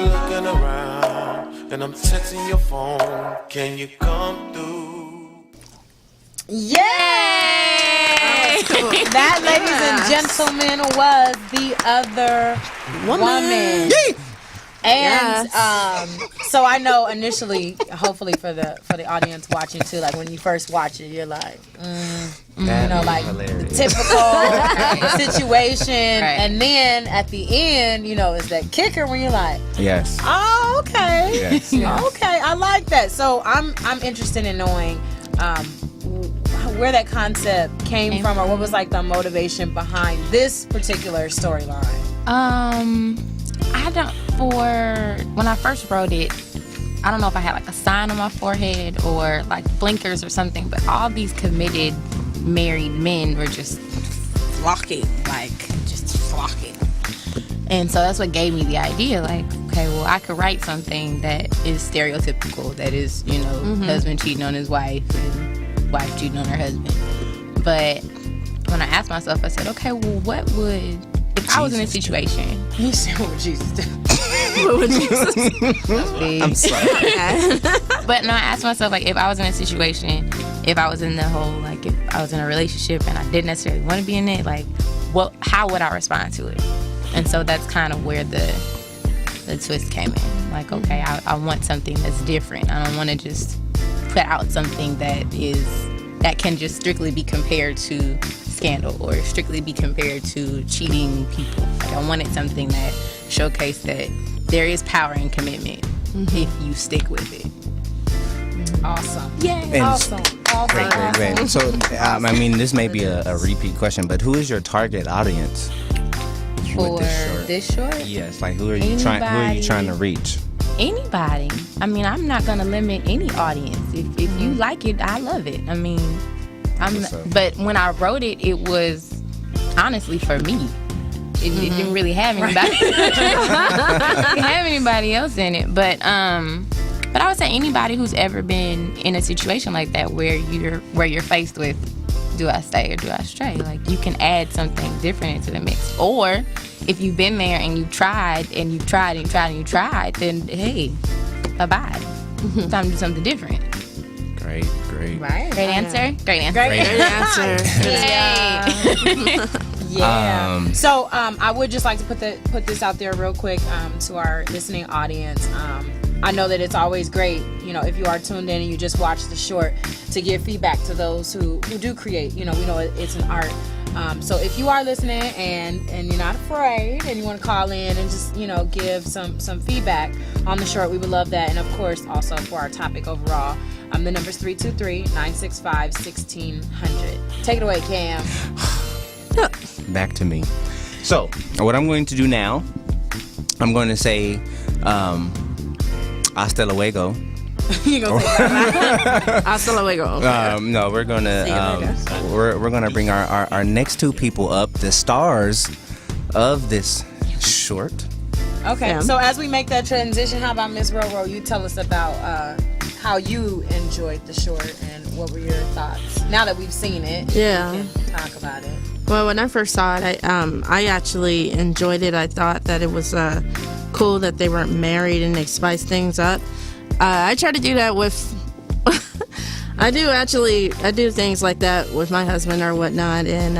looking around, and I'm texting your phone. Can you come through? Yay! That, ladies and gentlemen, was The Other Woman. And so I know initially, hopefully for the audience watching too, like when you first watch it, you're like, you know, like hilarious. Typical situation, and then at the end, you know, it's that kicker when you're like, yes, oh, okay, yes. Okay, I like that. So I'm interested in knowing where that concept came from, or what was like the motivation behind this particular storyline. When I first wrote it, I don't know if I had like a sign on my forehead or like blinkers or something, but all these committed married men were just flocking. And so that's what gave me the idea, like, okay, well, I could write something that is stereotypical, that is, you know, husband cheating on his wife and wife cheating on her husband. But when I asked myself, I said, okay, well, what would, if I was in a situation. You said what would Jesus do? What would Jesus do? I'm sorry. But no, I asked myself, like, if I was in a situation, if I was in the whole, like, if I was in a relationship and I didn't necessarily want to be in it, like, how would I respond to it? And so that's kind of where the twist came in. Like, okay, I want something that's different. I don't want to just put out something that can just strictly be compared to Scandal or strictly be compared to cheating people. Like, I wanted something that showcased that there is power in commitment if you stick with it. Awesome. Yay. Awesome. Great. So, I mean, this may be a repeat question, but who is your target audience For with this short? Yes, like who are you trying to reach? Anybody. I mean, I'm not gonna limit any audience. If you like it, I love it. I mean, but when I wrote it, it was honestly for me. It didn't really have anybody. Didn't have anybody else in it. But I would say anybody who's ever been in a situation like that where you're faced with, do I stay or do I stray? Like, you can add something different into the mix. Or if you've been there and you've tried and you've tried and you tried and you tried, then hey, bye-bye. Time to do something different. Great. Right. Great answer. Great answer. Great answer. Yeah. So I would just like to put this out there real quick to our listening audience. I know that it's always great, if you are tuned in and you just watch the short, to give feedback to those who do create. We know it's an art. So if you are listening and you're not afraid and you want to call in and just, give some feedback on the short, we would love that. And of course, also for our topic overall, the number's 323-965-1600. Take it away, Cam. Back to me. So, what I'm going to do now, I'm going to say, hasta luego. You gonna say bye-bye? Hasta luego. No, we're gonna bring our next two people up, the stars of this short. Okay. Yeah. So as we make that transition, how about Miss Roro? You tell us about how you enjoyed the short and what were your thoughts now that we've seen it. Yeah. We can talk about it. Well, when I first saw it, I actually enjoyed it. I thought that it was cool that they weren't married and they spiced things up. I try to do that with I do things like that with my husband or whatnot, and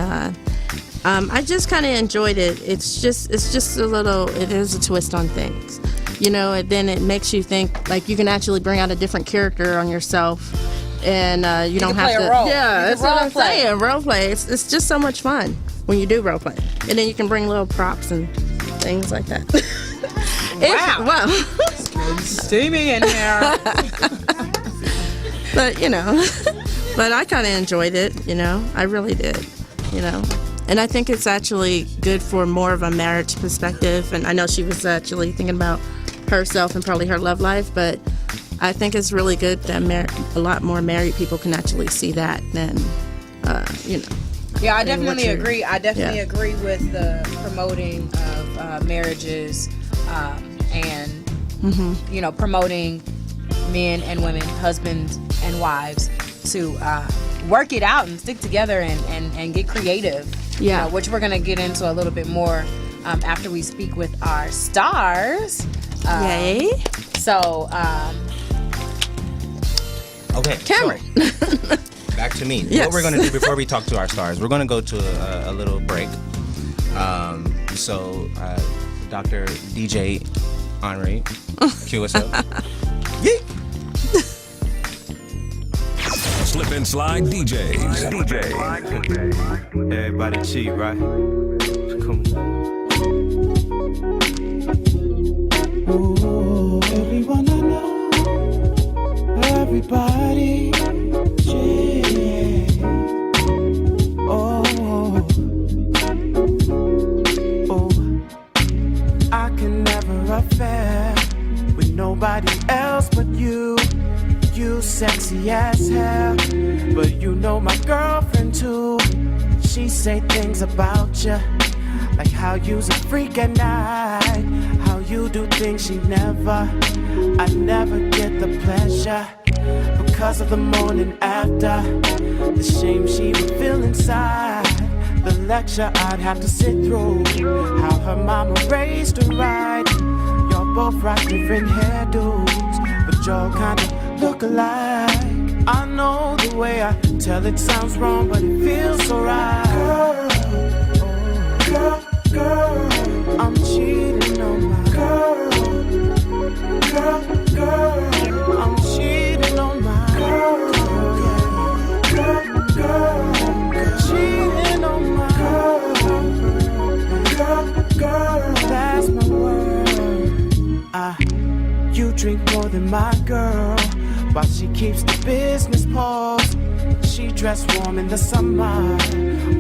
I just kind of enjoyed it. It's just it is a twist on things, and then it makes you think, like, you can actually bring out a different character on yourself, and you don't have play to. a role. Yeah, that's what I'm play. saying. Role play. It's just so much fun when you do role play, and then you can bring little props and things like that. Wow. Steamy in here. But but I kind of enjoyed it. I really did. And I think it's actually good for more of a marriage perspective. And I know she was actually thinking about herself and probably her love life, but I think it's really good that a lot more married people can actually see that than, Yeah, I definitely agree. I definitely agree with the promoting of marriages and, promoting men and women, husbands and wives, to work it out and stick together and get creative. Yeah. Which we're going to get into a little bit more after we speak with our stars. Yay. So, Okay, Cameron. so, back to me. Yes. What we're going to do before we talk to our stars, we're going to go to a little break. So, Dr. DJ Henri, cue us up. Yeet. Slip and slide DJs. Everybody cheat, right? Come on. Ooh, everyone I know, everybody cheat. Oh, I can never affair with nobody else but you. You sexy as hell, but my girlfriend too. She say things about you, like how you's a freak at night, how you do things she never. I never get the pleasure because of the morning after, the shame she would feel inside, the lecture I'd have to sit through, how her mama raised her right. Y'all both rock different hairdos, but y'all kinda look alike. I know the way I tell it sounds wrong, but it feels so right. Girl, I'm cheating on my girl. I'm cheating on my girl. Cheating on my girl. That's my word. You drink more than my girl, while she keeps the business paused. She dress warm in the summer,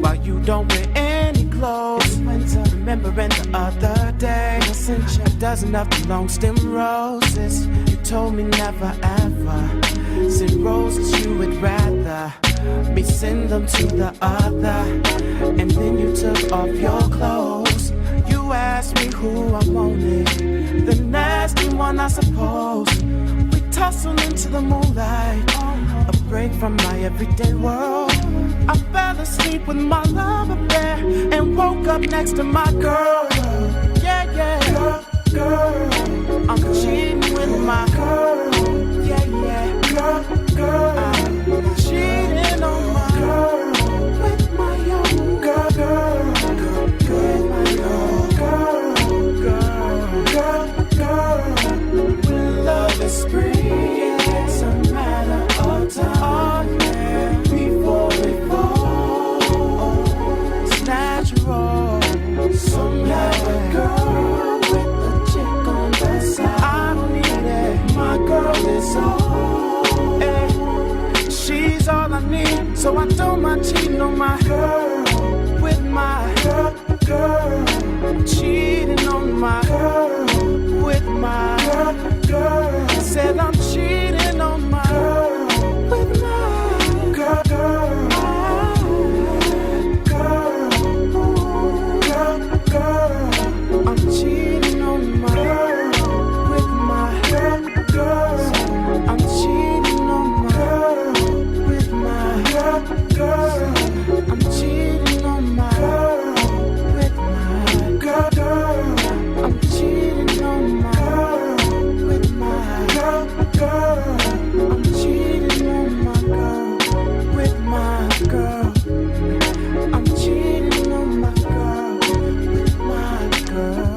while you don't wear any clothes. Winter, remembering the other day, I sent you a dozen of the long stem roses. You told me never ever send roses, you would rather me send them to the other. And then you took off your clothes. You asked me who I wanted, the nasty one I suppose. We tussled into the moonlight, a break from my everyday world. I fell asleep with my love affair and woke up next to my girl. Yeah, yeah, girl. I'm cheating with my girl. Yeah, yeah, girl. I'm cheating on my girl with my young girl. With my young girl. When love is free, it's a matter of time. Before it falls, it's natural. Somehow a girl with a chick on the side, I don't need it. My girl is all, she's all I need. So I don't mind cheating on my girl with my girl. I'm cheating on my girl with my girl. I said I'm cheating on my girl with my girl. I'm cheating on my girl with my girl. I'm cheating on my girl with my girl. I'm cheating on my girl with my girl. I'm cheating on my girl with my girl. I'm cheating on my girl with my girl. I'm cheating on my girl with my girl.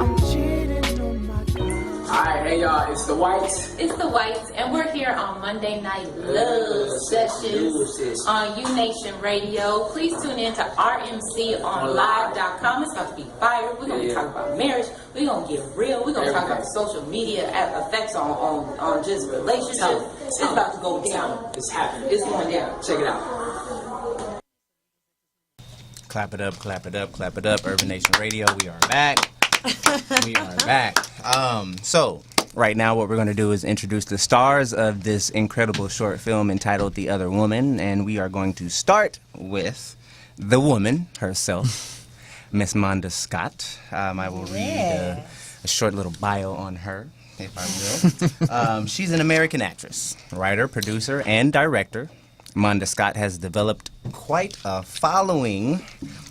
I'm cheating on my girl. Alright, hey y'all, it's the Whites. It's the Whites, and we're here on Monday Night Love Sessions on UNation Radio. Please tune in to RMCOnLive.com. It's about to be fire. We're going to be talking about marriage. We're going to get real. We're going to talk about social media effects on just relationships. It's about to go down. It's happening. It's going down. Check it out. Clap it up, clap it up, clap it up. Urban Nation Radio, we are back. We are back. So, right now what we're going to do is introduce the stars of this incredible short film entitled The Other Woman, and we are going to start with the woman herself, Miss Monda Scott. I will read a short little bio on her, if I will. She's an American actress, writer, producer, and director. Monda Scott has developed quite a following.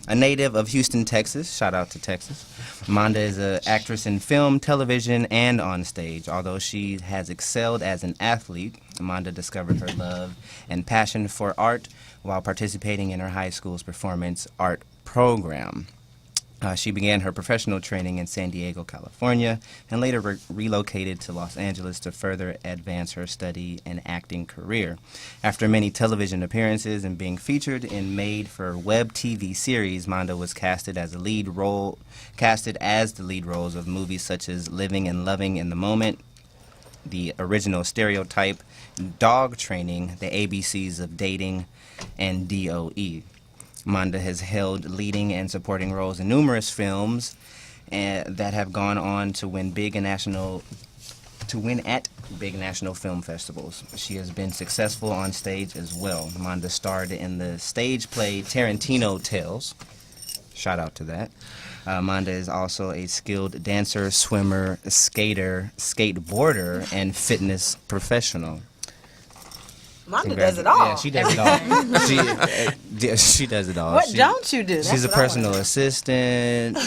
A native of Houston, Texas. Shout out to Texas. Monda is an actress in film, television, and on stage. Although she has excelled as an athlete, Monda discovered her love and passion for art while participating in her high school's performance art program. She began her professional training in San Diego, California, and later relocated to Los Angeles to further advance her study and acting career. After many television appearances and being featured in made-for-web TV series, Monda was casted as the lead roles of movies such as Living and Loving in the Moment, The Original Stereotype, Dog Training, The ABCs of Dating, and DOE. Monda has held leading and supporting roles in numerous films that have gone on to win at big national film festivals. She has been successful on stage as well. Monda starred in the stage play Tarantino Tales. Shout out to that. Monda is also a skilled dancer, swimmer, skater, skateboarder, and fitness professional. Monda does it all. Yeah, she does it all. She does it all. What don't you do? She's a personal assistant.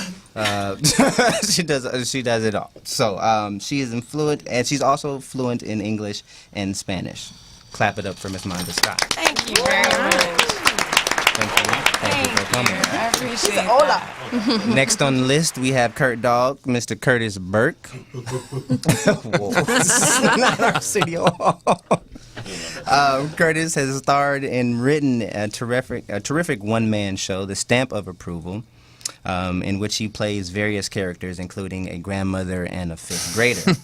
She does it all. So she is fluent, and she's also fluent in English and Spanish. Clap it up for Miss Monda Scott. Thank you very much. Thank you for coming. I appreciate that. Next on the list, we have Kurt Dog, Mr. Curtis Burke. Whoa. Not Arsenio Hall. Curtis has starred and written a terrific one-man show, The Stamp of Approval, in which he plays various characters, including a grandmother and a fifth grader.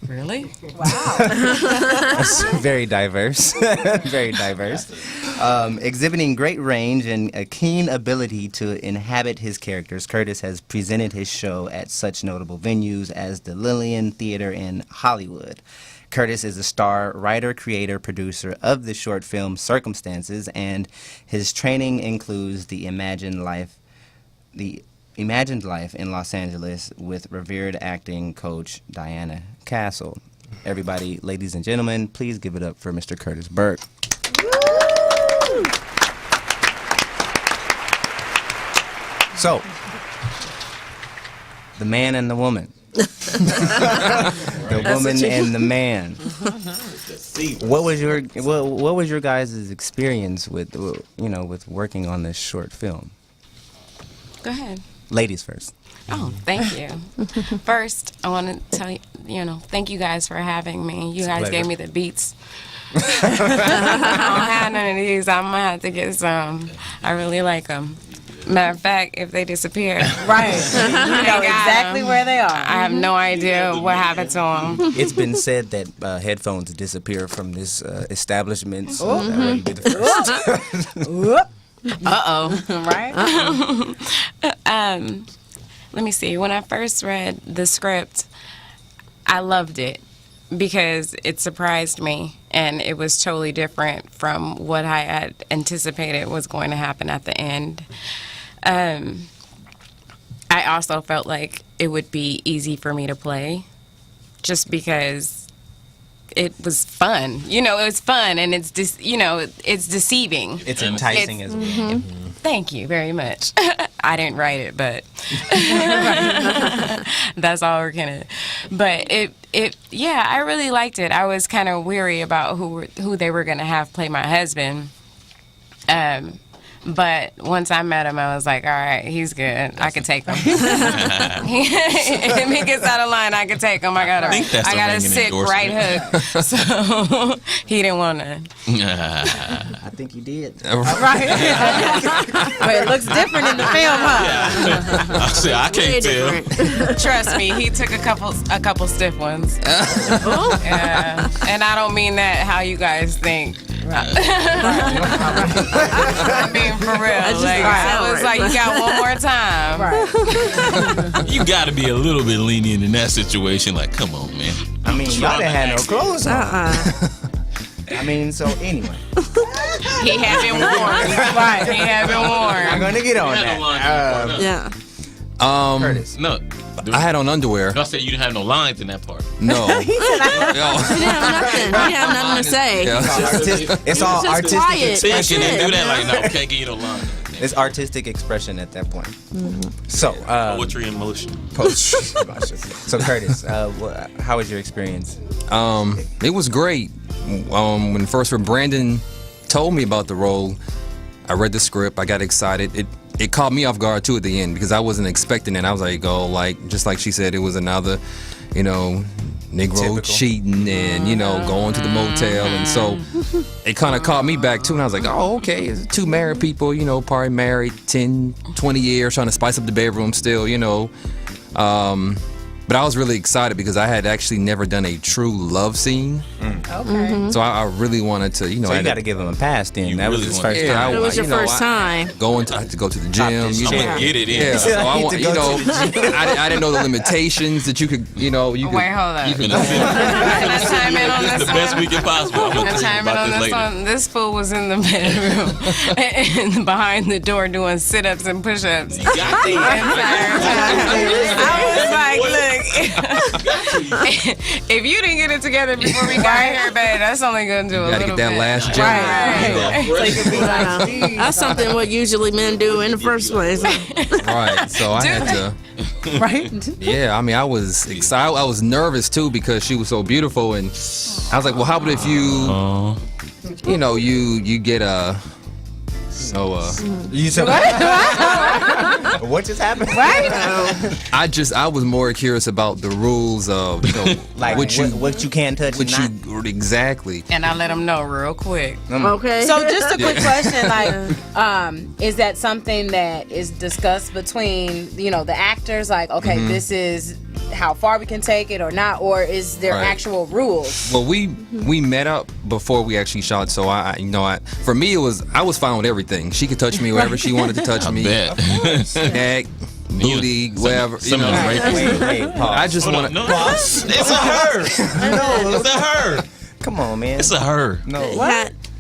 Really? Wow. That's very diverse. Very diverse. Exhibiting great range and a keen ability to inhabit his characters, Curtis has presented his show at such notable venues as the Lillian Theater in Hollywood. Curtis is a star writer, creator, producer of the short film Circumstances, and his training includes the Imagined Life in Los Angeles with revered acting coach Diana Castle. Everybody, ladies and gentlemen, please give it up for Mr. Curtis Burke. So, the man and the woman. The woman and the man. What was your guys' experience with with working on this short film? Go ahead. Ladies first. Oh, thank you. First, I want to tell you, thank you guys for having me. You guys gave me the beats. I don't have none of these. I'm gonna have to get some. I really like them. Matter of fact, if they disappear, right, you know exactly where they are. I have no idea what happened to them. It's been said that headphones disappear from this establishment, so that wouldn't be the first. Right? Let me see. When I first read the script, I loved it because it surprised me, and it was totally different from what I had anticipated was going to happen at the end. I also felt like it would be easy for me to play just because it was fun. It was fun, and it's it's deceiving. It's enticing as well. Mm-hmm. Thank you very much. I didn't write it, but that's all we're gonna. But I really liked it. I was kind of weary about who they were gonna have play my husband. But once I met him, I was like, all right, he's good. I could take him. If he gets out of line, I could take him. I got a sick right hook. So he didn't want to. I think you did. Right. But it looks different in the film, huh? Yeah. I can't tell. Trust me, he took a couple stiff ones. Yeah. And I don't mean that how you guys think. Right. I mean, for real. I was like, you got one more time. Right. You got to be a little bit lenient in that situation. Like, come on, man. I mean, y'all didn't have no clothes on. I mean, so anyway. He had been warned. Right. He had been warned. I'm gonna get on that. Curtis. No. I had on underwear. I said you didn't have no lines in that part. No. He didn't have nothing to say. It's all artistic expression. Can they do that? Like, no, can't give you no lines. It's artistic expression at that point. Mm-hmm. So, poetry in motion. So, Curtis, how was your experience? It was great. When Brandon told me about the role, I read the script. I got excited. It caught me off guard too at the end because I wasn't expecting it. I was like, just like she said, it was another, Negro Typical. cheating and going to the motel, and so it kind of caught me back too. And I was like, oh, okay, it's two married people, probably married 10, 20 years, trying to spice up the bedroom still, But I was really excited because I had actually never done a true love scene. Okay. So I really wanted to, So you got to give him a pass then. That was his first time. It was your first time. I had to go to the gym. Get it in. Yeah, so I want, I didn't know the limitations that you could, Wait, hold on. Can I chime in on this one? It's the best weekend possible. Can I chime in on this one? This fool was in the bedroom and behind the door doing sit-ups and push-ups the entire time. I was like, look, if you didn't get it together before we got here, babe, that's only gonna do a little bit. Gotta get that last gym. Right. That's something what usually men do in the first place. Right. So I had to. Right. Yeah. I mean, I was excited. I was nervous too because she was so beautiful, and I was like, well, how about if you you know, you get a. You said what just happened? Right? I was more curious about the rules of, you know, like what you can touch, what you exactly. And I let them know real quick. Okay. So just a quick question, like, is that something that is discussed between, you know, the actors? Like, okay, this is how far we can take it or not, or is there actual rules? Well, we met up before we actually shot, so for me I was fine with everything. She could touch me wherever she wanted to touch me. Neck, booty, whatever. You know. Wait, pause. I just want to. No, it's a her. No, it's a her. Come on, man. It's a her. No.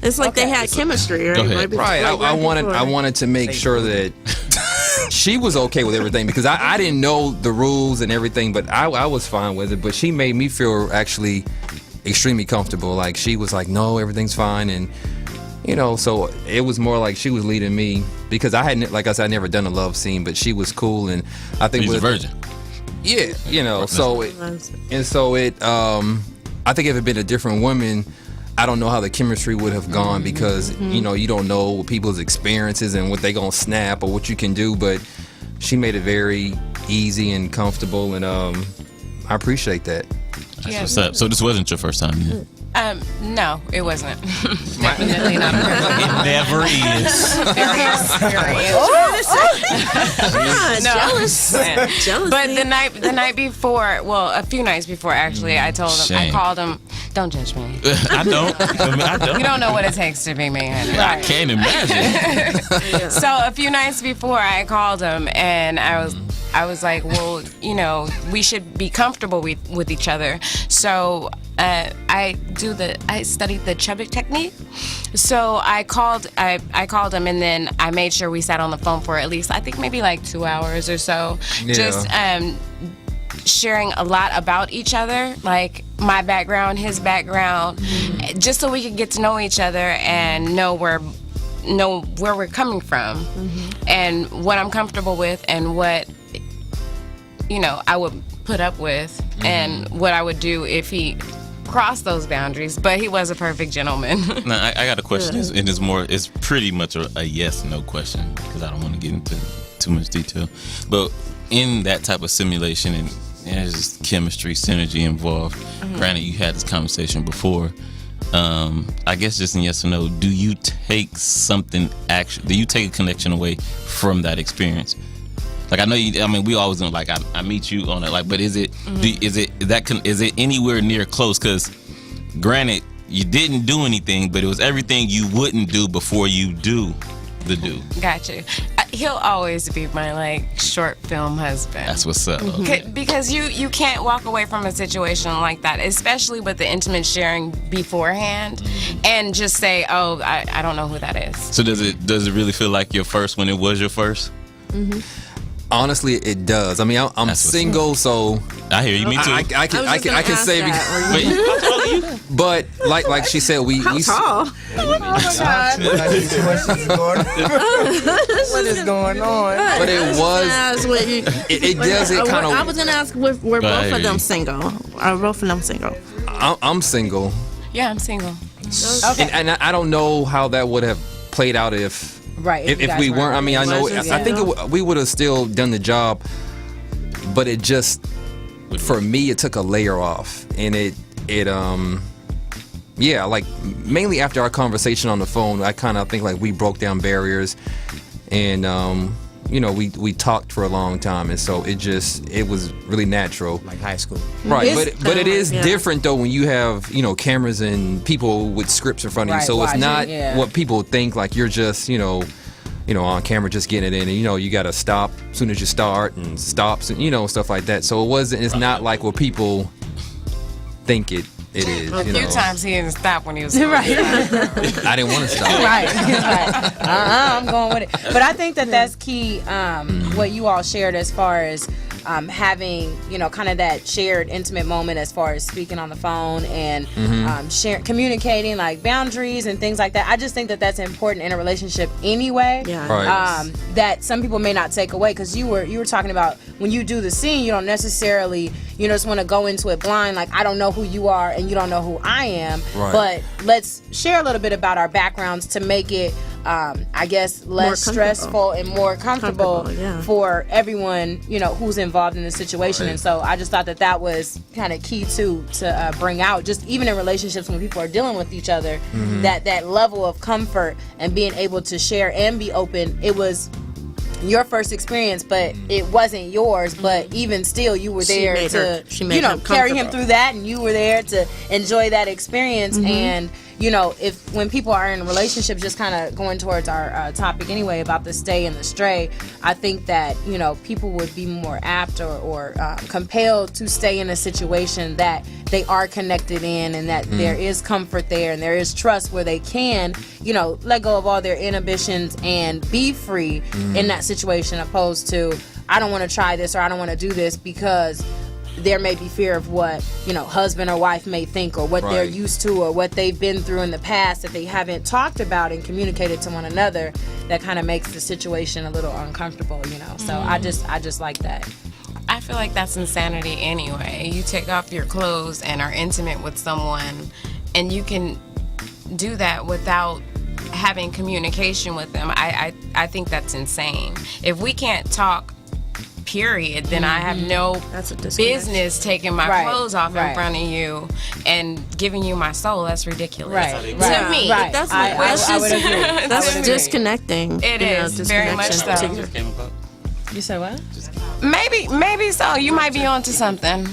It's like they had chemistry, right? Go ahead. Right. I wanted to make sure that she was okay with everything, because I didn't know the rules and everything, but I was fine with it. But she made me feel actually extremely comfortable. Like, she was like, no, everything's fine. And, you know, so it was more like she was leading me, because I hadn't, like I said, I never done a love scene, but she was cool. And I think She's a virgin. Yeah, you know, so I think if it had been a different woman, I don't know how the chemistry would have gone, because you know, you don't know people's experiences and what they gonna snap or what you can do, but she made it very easy and comfortable, and I appreciate that. That's what's up. So this wasn't your first time, yeah? No, it wasn't. Definitely not. It never is. Jealous. But the night before, well, a few nights before, actually, I told him. I called him. Don't judge me. I don't. You don't know what it takes to be me. I can't imagine. So a few nights before, I called him, and I was like, well, you know, we should be comfortable with each other. So I studied the Chubbuck technique. So I called him, and then I made sure we sat on the phone for at least, I think maybe like 2 hours or so. Yeah. Just sharing a lot about each other, like my background, his background, just so we could get to know each other and know where we're coming from, and what I'm comfortable with, and what, you know, I would put up with, and what I would do if he crossed those boundaries. But he was a perfect gentleman. Now, I got a question, and it's pretty much a yes/no question, because I don't want to get into too much detail. But in that type of simulation, and there's just chemistry, synergy involved. Granted, you had this conversation before. I guess just in yes or no, do you take do you take a connection away from that experience? Like, I know you, I mean, we always know, like, I meet you on it, like, but is it anywhere near close? Because granted, you didn't do anything, but it was everything you wouldn't do before you do the do. Got you. He'll always be my, like, short film husband. That's what's up. Because you can't walk away from a situation like that, especially with the intimate sharing beforehand, and just say, oh, I don't know who that is. So does it really feel like your first when it was your first? Honestly, it does. I mean, I'm single, so I hear you. Me too. I can say, but like she said, we tall? Oh my God! What is going on? But it was. It does. It kind of. I was gonna ask, were both of them single? Are both of them single? I'm single. Yeah, I'm single. Okay. And I don't know how that would have played out if we weren't. I mean, I know. I think we would have still done the job, but it just, for me, it took a layer off, and yeah, like mainly after our conversation on the phone, I kind of think like we broke down barriers, and you know, we talked for a long time, and so it was really natural, like high school, right? But it is different though when you have, you know, cameras and people with scripts in front of you, so it's not what people think, like you're just, you know, on camera just getting it in, and you know, you got to stop as soon as you start and stops, and you know, stuff like that. So it's not like what people think it is. A few times he didn't stop when he was right. I didn't want to stop. Right. I'm going with it. But I think that's key. What you all shared as far as having, you know, kind of that shared intimate moment as far as speaking on the phone and communicating like boundaries and things like that. I just think that's important in a relationship anyway. Yeah. Right. That some people may not take away, because you were talking about when you do the scene, you don't necessarily, just want to go into it blind. Like, I don't know who you are and you don't know who I am. Right. But let's share a little bit about our backgrounds to make it, I guess, less stressful and more comfortable for everyone, who's involved in the situation. Right. And so I just thought that was kind of key to bring out, just even in relationships when people are dealing with each other, that level of comfort and being able to share and be open. It was your first experience, but it wasn't yours. But even still, you were there to carry him through that, and you were there to enjoy that experience. And when people are in a relationship, just kind of going towards our topic anyway about the stay and the stray, I think that people would be more apt or compelled to stay in a situation that they are connected in, and that there is comfort there and there is trust where they can let go of all their inhibitions and be free in that situation, opposed to, I don't want to try this or I don't want to do this because there may be fear of what husband or wife may think, or what they're used to, or what they've been through in the past that they haven't talked about and communicated to one another. That kind of makes the situation a little uncomfortable, So I just like that. I feel like that's insanity anyway. You take off your clothes and are intimate with someone, and you can do that without having communication with them. I think that's insane. If we can't talk, period, then I have no business taking my clothes off in front of you and giving you my soul. That's ridiculous. To me. Right. That's I would agree. That's disconnecting. It is very much so. You said what? Maybe so. You might be onto something.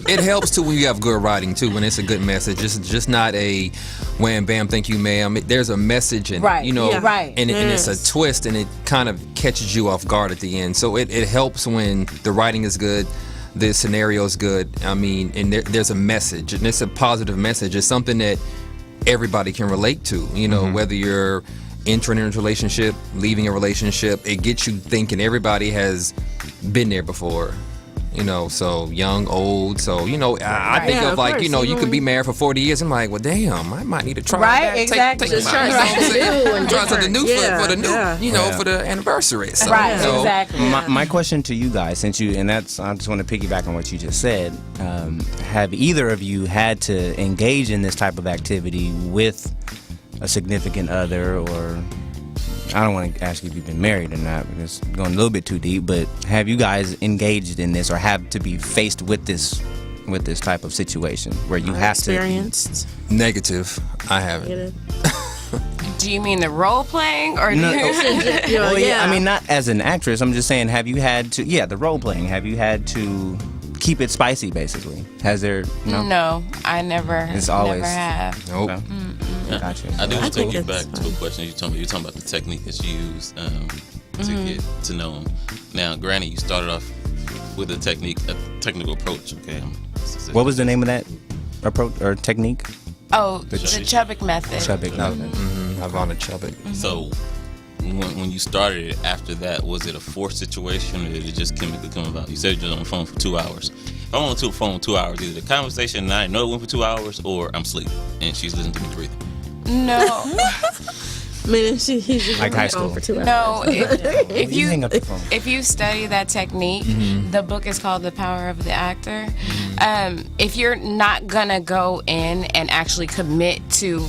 It helps too when you have good writing too, when it's a good message. It's just not a wham bam thank you ma'am. There's a message in it, and it's a twist, and it kind of catches you off guard at the end. So it helps when the writing is good, the scenario is good. I mean, and there's a message, and it's a positive message. It's something that everybody can relate to, whether you're entering into a relationship, leaving a relationship, it gets you thinking. Everybody has been there before, so young, old. So, I think of like, you could be married for 40 years. I'm like, well, damn, I might need to try that. Exactly. Take try something new for the new, for the anniversary. So, exactly. My question to you guys, I just want to piggyback on what you just said. Have either of you had to engage in this type of activity with a significant other, or I don't want to ask you if you've been married or not because it's going a little bit too deep, but have you guys engaged in this or have to be faced with this type of situation where you have experienced? Negative. I haven't. Do you mean the role playing or no? I mean, not as an actress. I'm just saying, have you had to? Yeah, the role playing. Have you had to keep it spicy, basically? Has there? No, I never. It's always. Never have. Nope. Okay. Gotcha. I do want to take you back to a question you're talking about the technique that's used to get to know them. Now, granted, you started off with a technical approach. Okay. What was the name of that approach or technique? Oh, the Chubbuck method. Chubbuck method. Ivana Chubbuck. So, when you started it, after that, was it a forced situation or did it just chemically come about? You said you're on the phone for 2 hours. If I'm on the phone for 2 hours, either the conversation and I know it went for 2 hours, or I'm asleep and she's listening to me breathing. No. I mean, he's like high school for 2 hours. No, if you study that technique, Mm-hmm. the book is called The Power of the Actor. If you're not gonna go in and actually commit to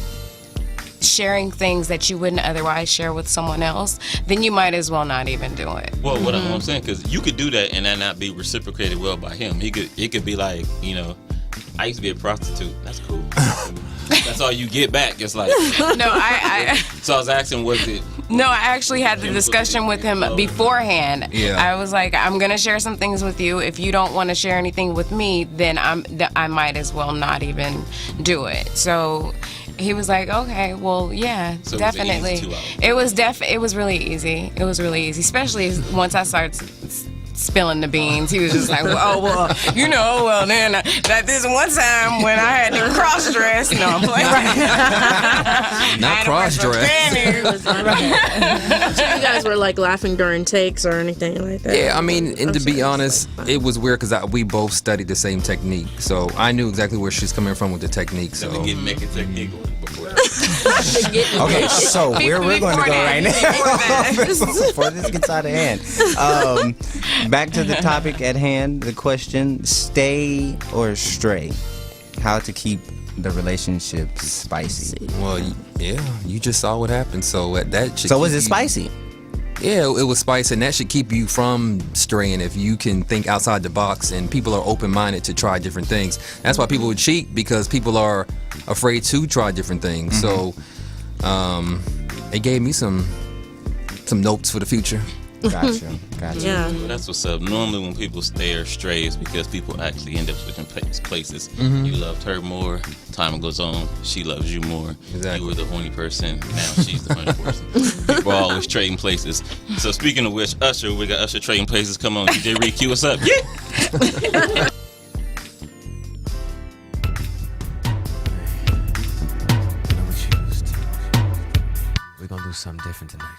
sharing things that you wouldn't otherwise share with someone else, then you might as well not even do it. Well, what I'm saying, because you could do that and that not be reciprocated well by him. It could be like, I used to be a prostitute. That's cool. That's all you get back. It's like no, So I was asking, was it? No, I actually had the discussion with him beforehand. Yeah. I was like, I'm gonna share some things with you. If you don't want to share anything with me, then I might as well not even do it. So he was like, okay, well, yeah, so definitely. It was really easy. It was really easy, especially once I started spilling the beans. He was just like, well, then that this one time when I had to cross dress. No, I'm playing. Not cross dress. So you guys were like laughing during takes or anything like that? Yeah, I mean, and to be honest, it was weird because we both studied the same technique, so I knew exactly where she's coming from with the technique. So Make a technique before that. Okay, so where we're going to go right now before this gets out of hand. Back to the topic at hand, the question, stay or stray? How to keep the relationship spicy? Well, yeah, you just saw what happened. So that should. So was it spicy? Yeah, it was spicy, and that should keep you from straying if you can think outside the box and people are open-minded to try different things. That's why people would cheat, because people are afraid to try different things. So it gave me some notes for the future. Gotcha. Yeah. Well, that's what's up. Normally when people stay or stray, it's because people actually end up switching places. Mhm. You loved her more. Time goes on. She loves you more. Exactly. You were the horny person. Now she's the horny person. People are always trading places. So speaking of which, Usher, we got Usher trading places. Come on, DJ Reed, cue us up. Yeah. We're gonna do something different tonight.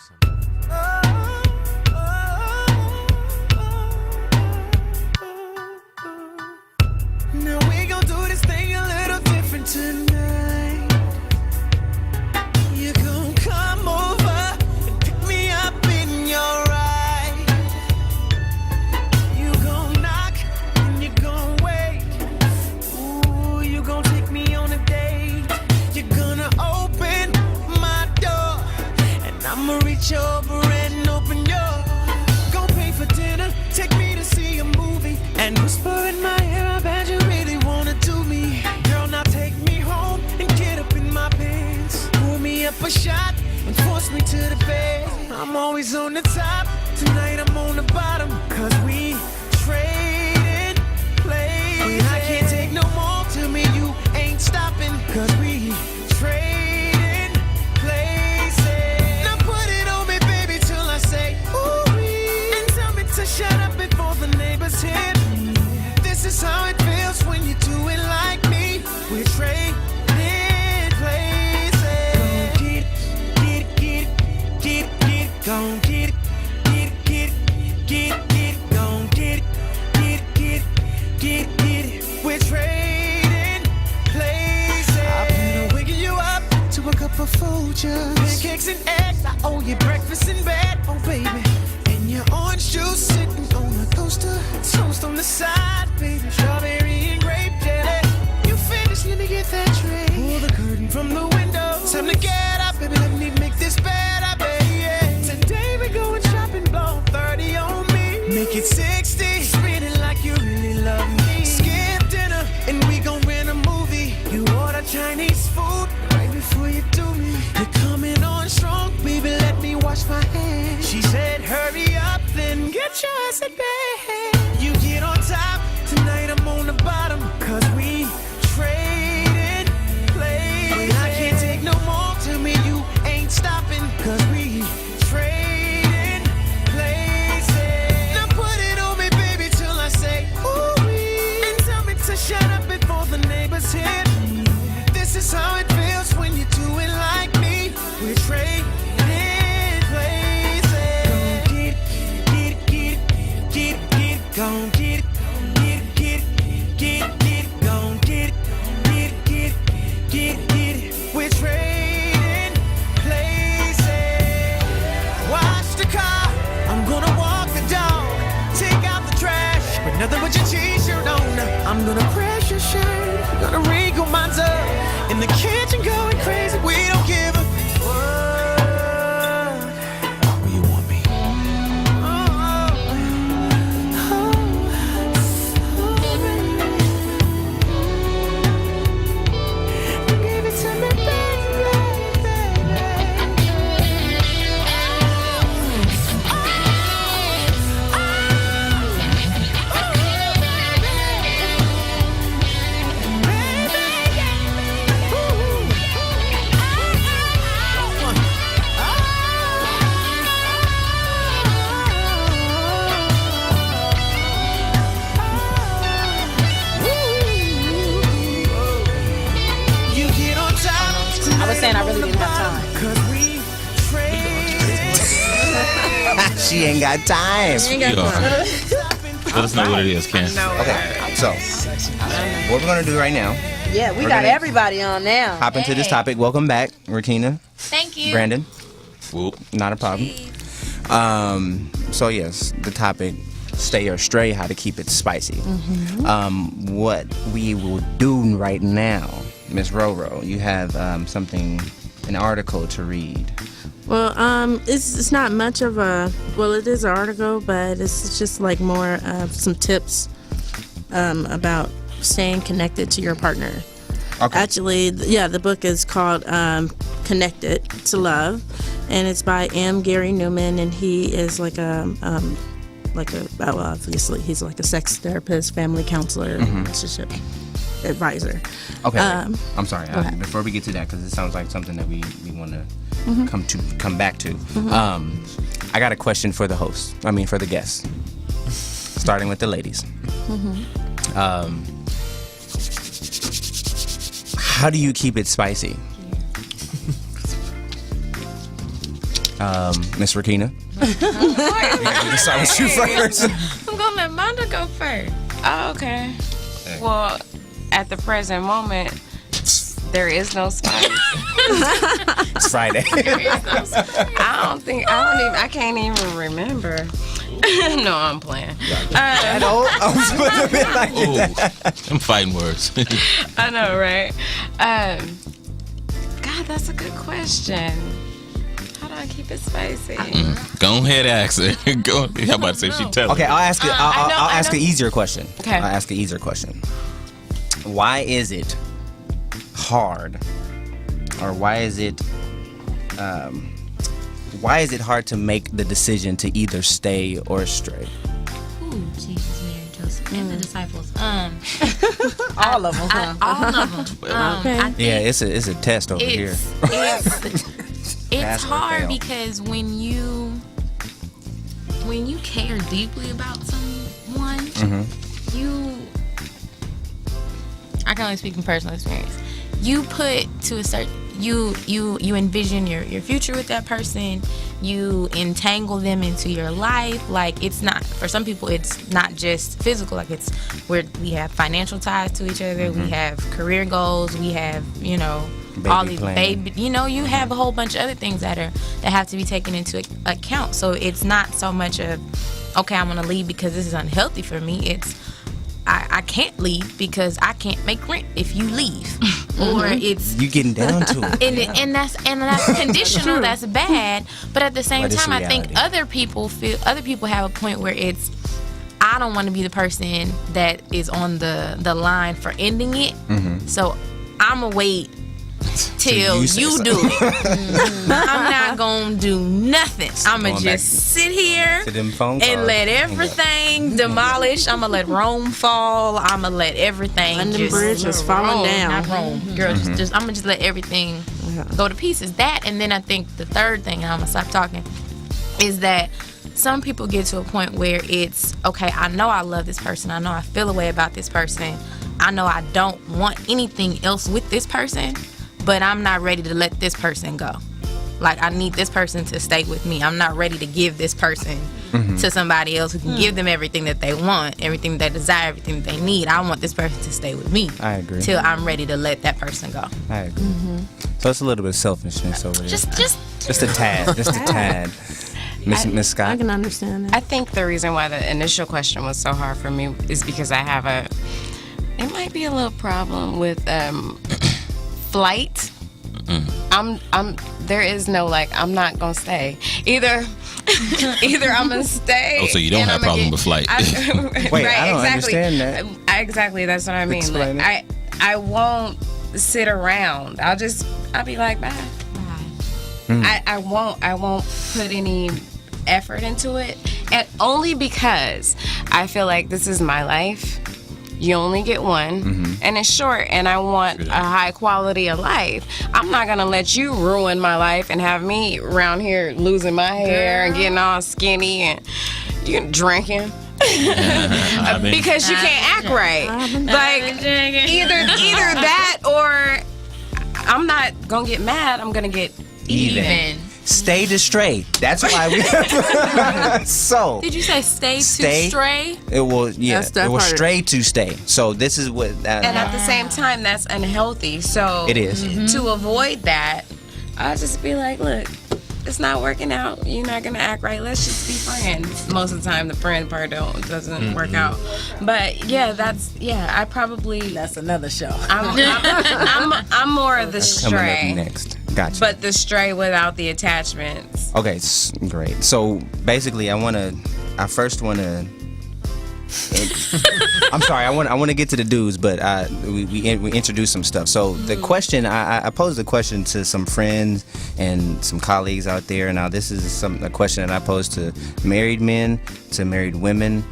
Now we gon' do this thing a little different tonight. You gon' come over and pick me up in your ride. You gon' knock and you gon' wait. Ooh, you gon' take me on a date. You're gonna open my door and I'ma reach over and open your. Gon' pay for dinner, take me to see a movie and whisper in my ear, I bet you really wanna do me. Girl, now take me home and get up in my pants. Pour me up a shot and force me to the bed. I'm always on the top, tonight I'm on the bottom. Cause we trading places. I can't take no more, tell me you ain't stopping. Cause we trading places. Now put it on me, baby, till I say ooh-wee. And tell me to shut up before the neighbors hear me. This is how it feels when you do it like me. We're trading places. Gon' get it, get it, get it, get it, gon' get it, get it, get it, get it, get it. We're trading places. I've been waking you up to a cup of Folgers, pancakes and eggs. I owe you breakfast in bed, oh baby. And your orange juice sitting on a coaster, toast on the side, baby. Strawberry and grape jelly. You finished, let me get that tray. Pull the curtain from the window. Time to get up, baby. Let me make this better, baby. Today we going shopping, blow 30 on me. Make it 60, spin it like you really love me. Skip dinner and we gon' rent a movie. You order Chinese food right before you do me. You're coming on strong, baby. Let me wash my hands. She said, hurry up, then get your ass in bed. You get on top, tonight I'm on the bottom. Cause we trading places. I can't take no more, tell me you ain't stopping. Cause we trading places. Now put it on me, baby, till I say ooh-wee. And tell me to shut up before the neighbors hear me. This is how it feels when you do it like me. We're trading places. Gon' get it, get it, get it, get it, gon' get it, get it, get it, get it, get it. We're trading places. Wash the car, I'm gonna walk the dog. Take out the trash, but nothing but your t-shirt on. I'm gonna press your shirt, gonna wrinkle mine up. In the kitchen going crazy, we don't give a Where you want me? give it to me, you get on top. I was saying I really didn't have time. Cause we She ain't got time. Let us know what it is, Ken. Okay, so what we're gonna do right now Yeah, we We're got gonna everybody on now. Hop into this topic. Welcome back, Rakina. Thank you. Brandon. Not a problem. So yes, the topic, stay or stray, how to keep it spicy. What we will do right now, Miss Roro, you have an article to read. Well, it's not much of a, well, it is an article, but it's just like more of some tips about staying connected to your partner. Okay. Actually, the book is called Connected to Love, and it's by M. Gary Newman, and he is obviously he's like a sex therapist, family counselor, relationship advisor. Okay. I'm sorry. Before we get to that, because it sounds like something that we want to come back to. I got a question for the host. I mean, for the guests. Starting with the ladies. How do you keep it spicy? Miss Rakina. Start with you first. I'm gonna let Monda go first. Oh, okay. Well, at the present moment, there is no spice. It's Friday. I can't even remember. No, I'm playing. I'm fighting words. I know, right? God, that's a good question. How do I keep it spicy? Go ahead, ask her. Go. How about to say she tell? Okay, I'll ask it. I'll ask an easier question. Okay. I'll ask an easier question. Why is it hard, or why is it hard to make the decision to either stay or stray? Ooh, Jesus, Mary, Joseph, and the disciples. All of them. All of them. It's a test over here. It's hard because when you care deeply about someone, I can only speak from personal experience. You put to a certain you envision your future with that person. You entangle them into your life. Like, it's not, for some people, it's not just physical. Like, it's where we have financial ties to each other. We have career goals. We have, all these baby. You have a whole bunch of other things that have to be taken into account. So it's not so much of, okay, I'm gonna leave because this is unhealthy for me. It's I can't leave because I can't make rent if you leave, or it's you getting down to it, and that's conditional. That's bad, but at the same time, I think other people have a point where it's, I don't want to be the person that is on the line for ending it, so I'm gonna wait till you do it. I'm not gonna do nothing. I'm gonna just sit here and let everything demolish. I'm gonna let Rome fall. I'm gonna let everything London Bridge is falling down. Not Rome, girl. Just I'm gonna just let everything go to pieces. That, and then I think the third thing, and I'm gonna stop talking, is that some people get to a point where it's, okay, I know I love this person. I know I feel a way about this person. I know I don't want anything else with this person, but I'm not ready to let this person go. Like, I need this person to stay with me. I'm not ready to give this person to somebody else who can give them everything that they want, everything they desire, everything that they need. I want this person to stay with me. I agree. Till I'm ready to let that person go. I agree. So it's a little bit of selfishness over there. Just a tad. Just a tad. Miss Scott? I can understand that. I think the reason why the initial question was so hard for me is because I have it might be a little problem with flight. There is no, like, I'm not gonna stay. Either I'm gonna stay. Oh, so you don't have a problem with flight? Wait, I don't understand that. Exactly, that's what I mean. Explain like, I won't sit around. I'll be like, bye. I won't put any effort into it, and only because I feel like this is my life. You only get one, and it's short, and I want a high quality of life. I'm not gonna let you ruin my life and have me around here losing my hair and getting all skinny and you drinking. Because you can't act right. Like, either that, or I'm not gonna get mad, I'm gonna get even. stay to stray. That's why we. So. Did you say stay to stray? It will, yeah. That's that It will part. stray to stay. So this is what. And at the same time, that's unhealthy. So It is. to avoid that, I'll just be like, look, it's not working out. You're not gonna act right. Let's just be friends. Most of the time, the friend part doesn't work out. But yeah, I probably. That's another show. I'm more of the That's coming up stray. next. Gotcha. But the stray without the attachments. Okay, great. So basically, I first want to. I'm sorry. I want to get to the dudes, but we introduced some stuff. So the question I posed a question to some friends and some colleagues out there. Now this is a question that I posed to married men, to married women,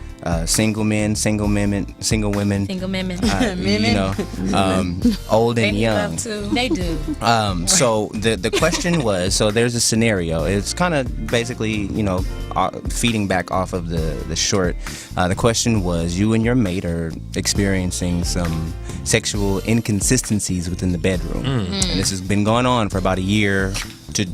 single men, single women, Single women. you know, old and young. They do. So the question was, so there's a scenario. It's kind of basically, you know, feeding back off of the short. The question was, you and your mate are experiencing some sexual inconsistencies within the bedroom, and this has been going on for about a year to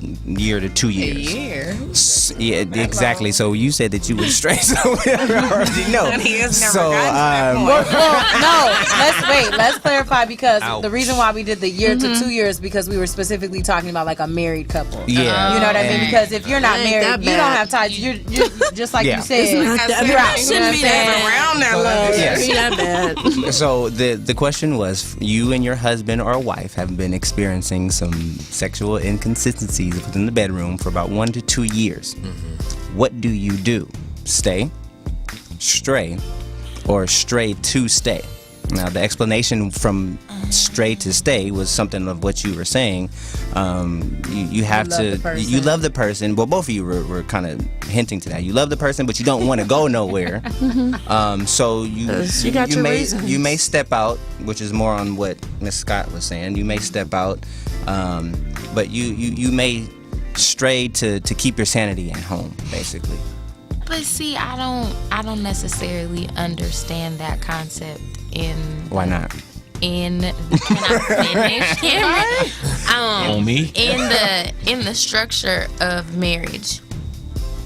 2 years. A year? Yeah, exactly. So you said that you were straight, so we already know. And he has never So, gotten to Well, that no, let's clarify because Ouch. the reason why we did the year to 2 years because we were specifically talking about like a married couple. Yeah. You know what I mean? And- Because if you're not It ain't married, that you don't bad. have ties. You're just like Yeah. you said. It's not that You're bad. out. It You know what I'm shouldn't be saying? around that long. Yes. Be that bad. So the question was, you and your husband or wife have been experiencing some sexual inconsistencies within the bedroom for about 1 to 2 years. What do you do? Stay, stray, or stray to stay? Now the explanation from stray to stay was something of what you were saying. You have love the to. person. You love the person. Well, both of you were kind of hinting to that. You love the person, but you don't want to go nowhere. So You got your may reasons. you may step out, which is more on what Miss Scott was saying. You may step out, but you may stray to keep your sanity at home, basically. But see, I don't necessarily understand that concept in Why not? can I finish, Cameron? On me? In the structure of marriage,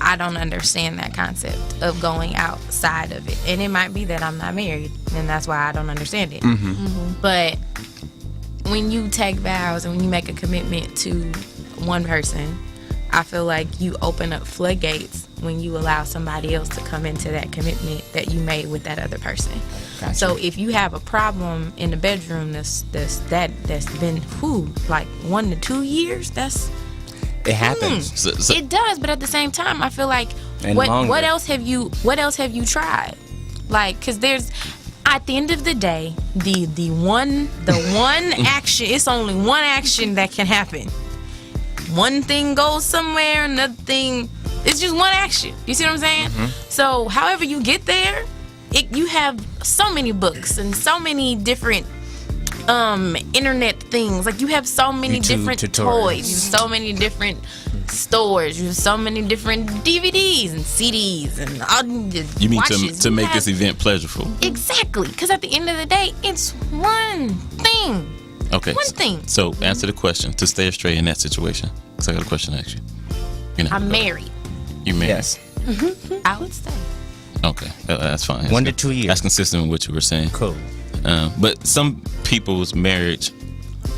I don't understand that concept of going outside of it. And it might be that I'm not married, and that's why I don't understand it. But when you take vows and when you make a commitment to one person, I feel like you open up floodgates when you allow somebody else to come into that commitment that you made with that other person. Gotcha. So if you have a problem in the bedroom that's been like 1 to 2 years, It happens. it does. But at the same time, I feel like And what longer. else have you tried? Like, because there's at the end of the day, the one action. It's only one action that can happen. One thing goes somewhere, another thing. It's just one action. You see what I'm saying? So, however you get there, you have so many books and so many different internet things. Like, you have so many YouTube different tutorials. toys. You have so many different stores. You have so many different DVDs and CDs and all the You mean watches. to You make have- this event pleasurable? Exactly. Because at the end of the day, it's one thing. Okay. One thing. So answer the question to stay straight in that situation. Because I got a question to ask you. You're not I'm gonna go. married. You married? Yes. I would stay. Okay, that's fine. That's 1 to good. 2 years. That's consistent with what you were saying. Cool. But some people's marriage,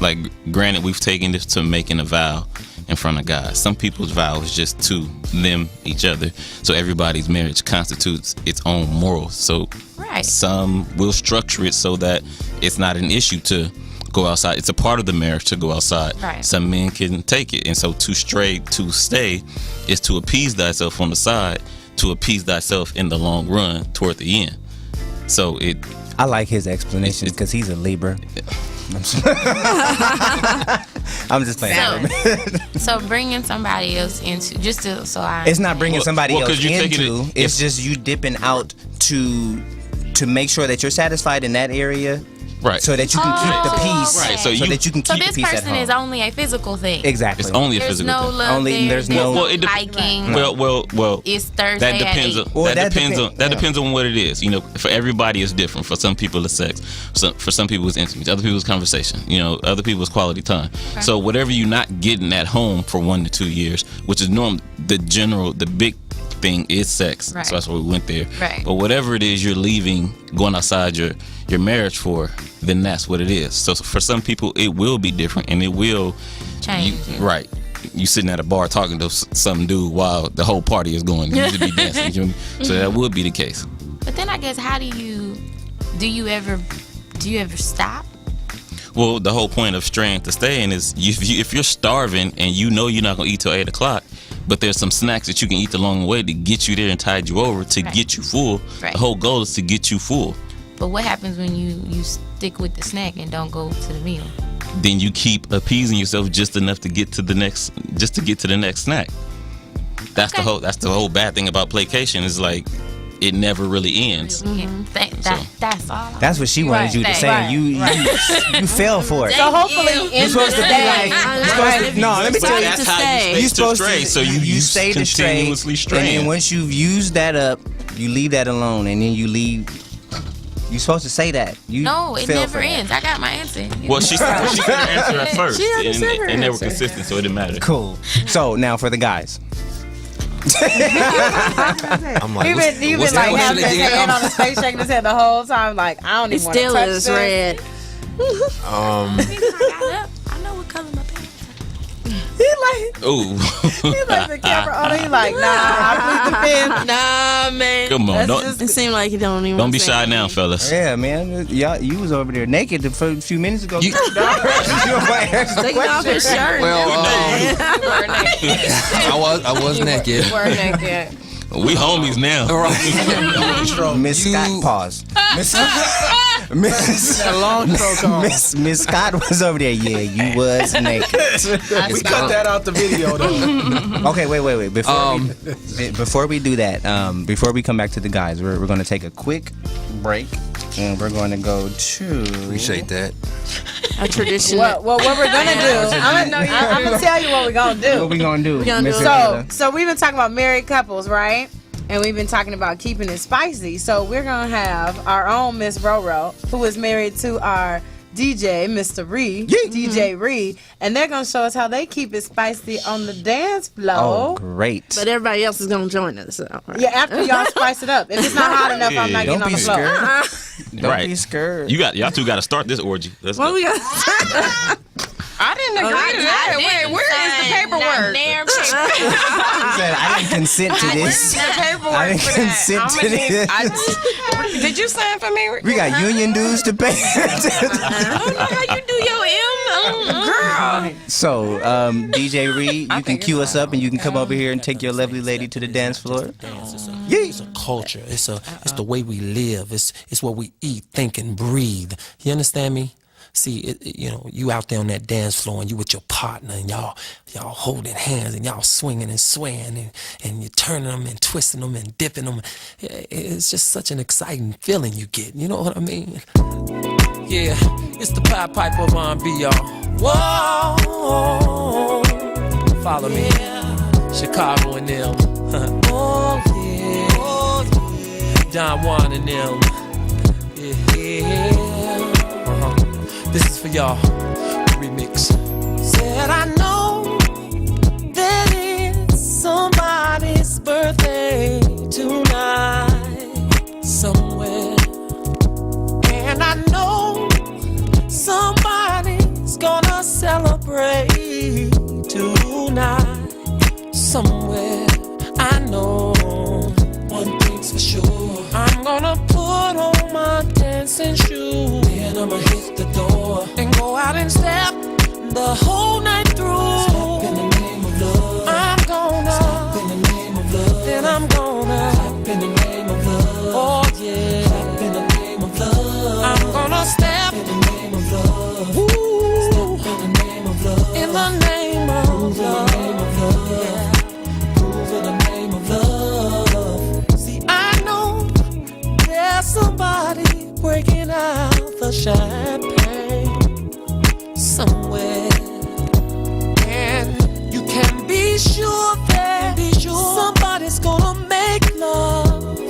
like, granted, we've taken this to making a vow in front of God. Some people's vow is just to them, each other. So everybody's marriage constitutes its own morals. So Right. some will structure it so that it's not an issue to go outside. It's a part of the marriage to go outside. Right. Some men can take it. And so to stray, to stay, is to appease thyself on the side, to appease thyself in the long run toward the end. So I like his explanation because he's a Libra. I'm just playing. So bringing somebody else into just to, so I. It's not bringing somebody well, else 'cause you're taking into. it- It's just you dipping out to make sure that you're satisfied in that area, Right. So that you can keep the peace. Right. So that you can So keep this the peace at person home. is only a physical thing. Exactly. It's only a There's physical no thing. love Only- there. there's no- Well, it liking. Well. It's Thursday. That depends. At 8. Well, that depends depend- on that yeah. depends on what it is. You know, for everybody it's different. For some people it's sex. For some people it's intimacy. Other people it's conversation. You know, other people it's quality time. Okay. So whatever you're not getting at home for 1 to 2 years, which is the big thing is sex. Right. So that's why we went there. Right. But whatever it is you're leaving, going outside your marriage for, then that's what it is. So for some people it will be different, and it will Change. right. You sitting at a bar talking to some dude while the whole party is going. You need to be dancing. You know? So that would be the case. But then I guess, how do you ever stop? Well, the whole point of straying to staying is if you're starving and you know you're not gonna eat till 8 o'clock, but there's some snacks that you can eat along the way to get you there and tide you over to Right. get you full. Right. The whole goal is to get you full. But what happens when you stick with the snack and don't go to the meal? Then you keep appeasing yourself just enough to get to the next snack. That's the whole bad thing about placation is like it never really ends. That's all. That's what she wanted you to say. Right. You fell for it. So hopefully, You're supposed to be like, no, let me But tell you. that's how you stay to stray. So you stay to stray, continuously and straying. then once you've used that up, you leave that alone, and then you leave. You're supposed to say that. You No, it fell never for that. ends. I got my answer. Well, she said her answer at first, She already said her and they were answer. consistent, so it didn't matter. Cool. So now for the guys. I'm like, He been like having his hand on his face, shaking his head the whole time. Like I don't It even want to still touch is this. red. I know what color my pants He like Ooh. he like the camera on. He like nah. I plead the fifth. Nah, man. Come on, It seemed like he don't even. don't be say shy anything. now, fellas. Yeah, man. Y'all, you was over there naked a few minutes ago. Taking off his shirt. Well, I was naked. We're naked. We homies now. Miss Scott, pause. Miss Scott was over there. Yeah, you was naked. We cut that out the video though. Okay, wait. Before we do that, before we come back to the guys, we're going to take a quick break, and we're going to go to. Appreciate that. A tradition. What we're gonna do? I'm gonna tell you what we're gonna do. What we gonna do? So we've been talking about married couples, right? And we've been talking about keeping it spicy. So we're gonna have our own Miss Roro, who is married to our DJ, Mr. Ree, DJ Ree, and they're gonna show us how they keep it spicy on the dance floor. Oh, great! But everybody else is gonna join us. So, right. Yeah, after y'all spice it up. If it's not hot enough, I'm not getting on the floor. Don't be scared. Y'all two got to start this orgy. Let's go. we got? I didn't agree to that. Wait, where is the paperwork? He said, I didn't consent to this. I didn't consent to this. Did you sign for me? We got union dues to pay. I don't know how you do your girl. So, DJ Reed, you can cue us up and you can come over here and take your lovely lady to the dance floor. It's a culture. It's the way we live. It's what we eat, think, and breathe. You understand me? See, you out there on that dance floor and you with your partner and y'all holding hands and y'all swinging and swaying and you're turning them and twisting them and dipping them. It's just such an exciting feeling you get. You know what I mean? Yeah, it's the Pied Piper of R&B, y'all. Whoa, follow me. Chicago and them. Oh yeah, Don Juan and them. Yeah. This is for y'all, remix. Said I know that it's somebody's birthday tonight somewhere, and I know somebody's gonna celebrate tonight somewhere. I know one thing's for sure, I'm gonna put on my dancing shoes, then I'ma hit the door and go out and step the whole night through. Step in the name of love. I'm gonna step in the name of love. Then I'm gonna step in the name of love. Oh yeah, step in the name of love. I'm gonna step in the name of love. Woo. Step in the name of love. In the name of love. Yeah. Move in the name of love. See, I know there's somebody breaking out the of champagne somewhere, and you can be sure that somebody's gonna make love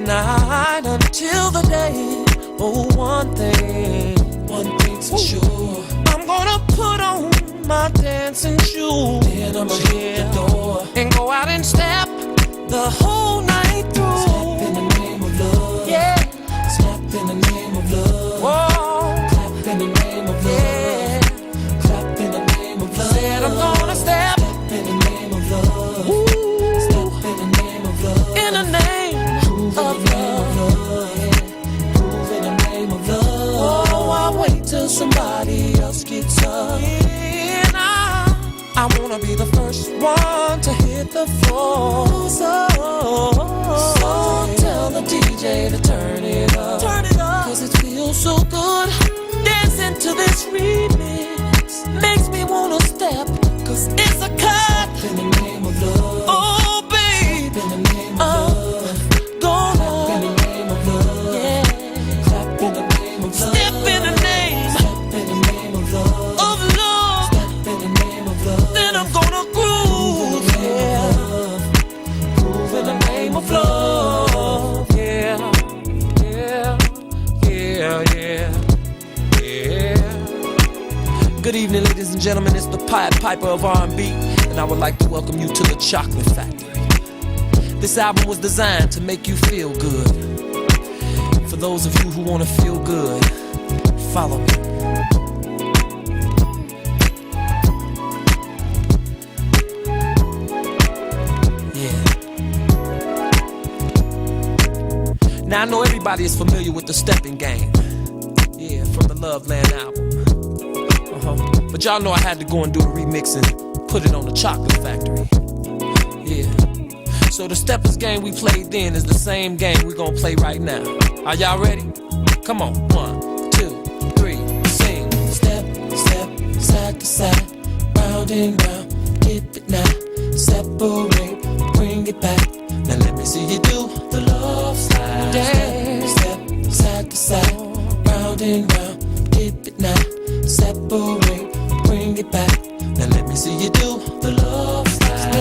night until the day. Oh, one thing's for sure. I'm gonna put on my dancing shoes, then I'ma hit the door and go out and step the whole night through. Step in the name of love, yeah. Step in the name of love. Whoa. Clap in the name of love, yeah. Clap in the name of love. Said I'm gonna step in the name of love. Ooh. Step in the name of love. In the name of love. Prove in the name of love. Oh, I'll wait till somebody else gets up. I wanna be the first one to hit the floor. So tell the DJ to turn it up. Cause it feels so good. Dancing to this remix makes me wanna step. Cause it's a cut in the name of love. Oh, babe, in the name of love. Go on. In the name of love. Yeah. Clap in the name of love. Step in the name. Step in the name of love. Then I'm gonna groove, yeah. Groove in the name of love, yeah, yeah, yeah, yeah, yeah. Good evening, ladies and gentlemen. It's the Pied Piper of R&B, and I would like to welcome you to the Chocolate Factory. This album was designed to make you feel good. For those of you who want to feel good, follow me. Now I know everybody is familiar with the Stepping Game, yeah, from the Loveland album. But y'all know I had to go and do a remix and put it on the Chocolate Factory, yeah. So the Steppers game we played then is the same game we gonna play right now. Are y'all ready? Come on, 1, 2, 3, sing. Step, step, side to side, round and round, dip it now, separate, bring it back. Now let me see you do the love slide. Dance. Step side to side, round and round, dip it now, separate, bring it back. Now let me see you do the love slide.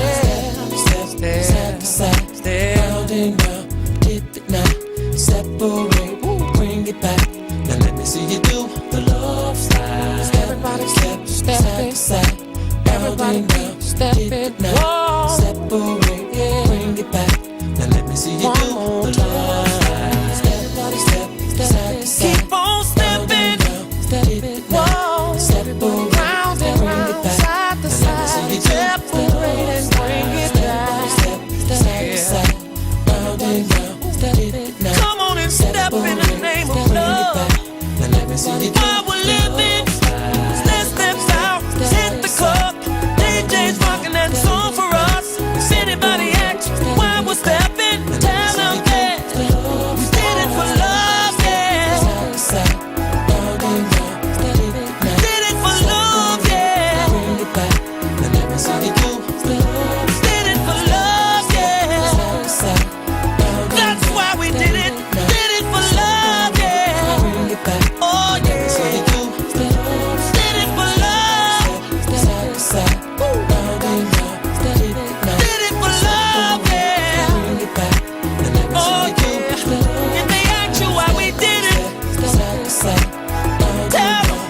Step, step, side to side, round and round, dip it now, separate, bring it back. Now let me see you do the love slide. Everybody step, step side to side, round and round, step it now, separate, bring it back. Now let me see you do the love slide. Everybody step, side to side. Keep on stepping, step it now, separate, round and round, side to side. Separate and bring it back. Step, side to side, round and round, step it now. Come on and step in the name of love. Now let me see you do while we're living. Let's step out, hit the club. DJ's rocking that song for us. If anybody asks why we're stepping, tell them that we did it for love, yeah. We did it for love, yeah. Did it for love, yeah. That's why we did it. Did it for love, yeah. Oh, yeah. Did it for love. Did it for love, yeah. Oh, yeah. If they ask you why we did it, tell them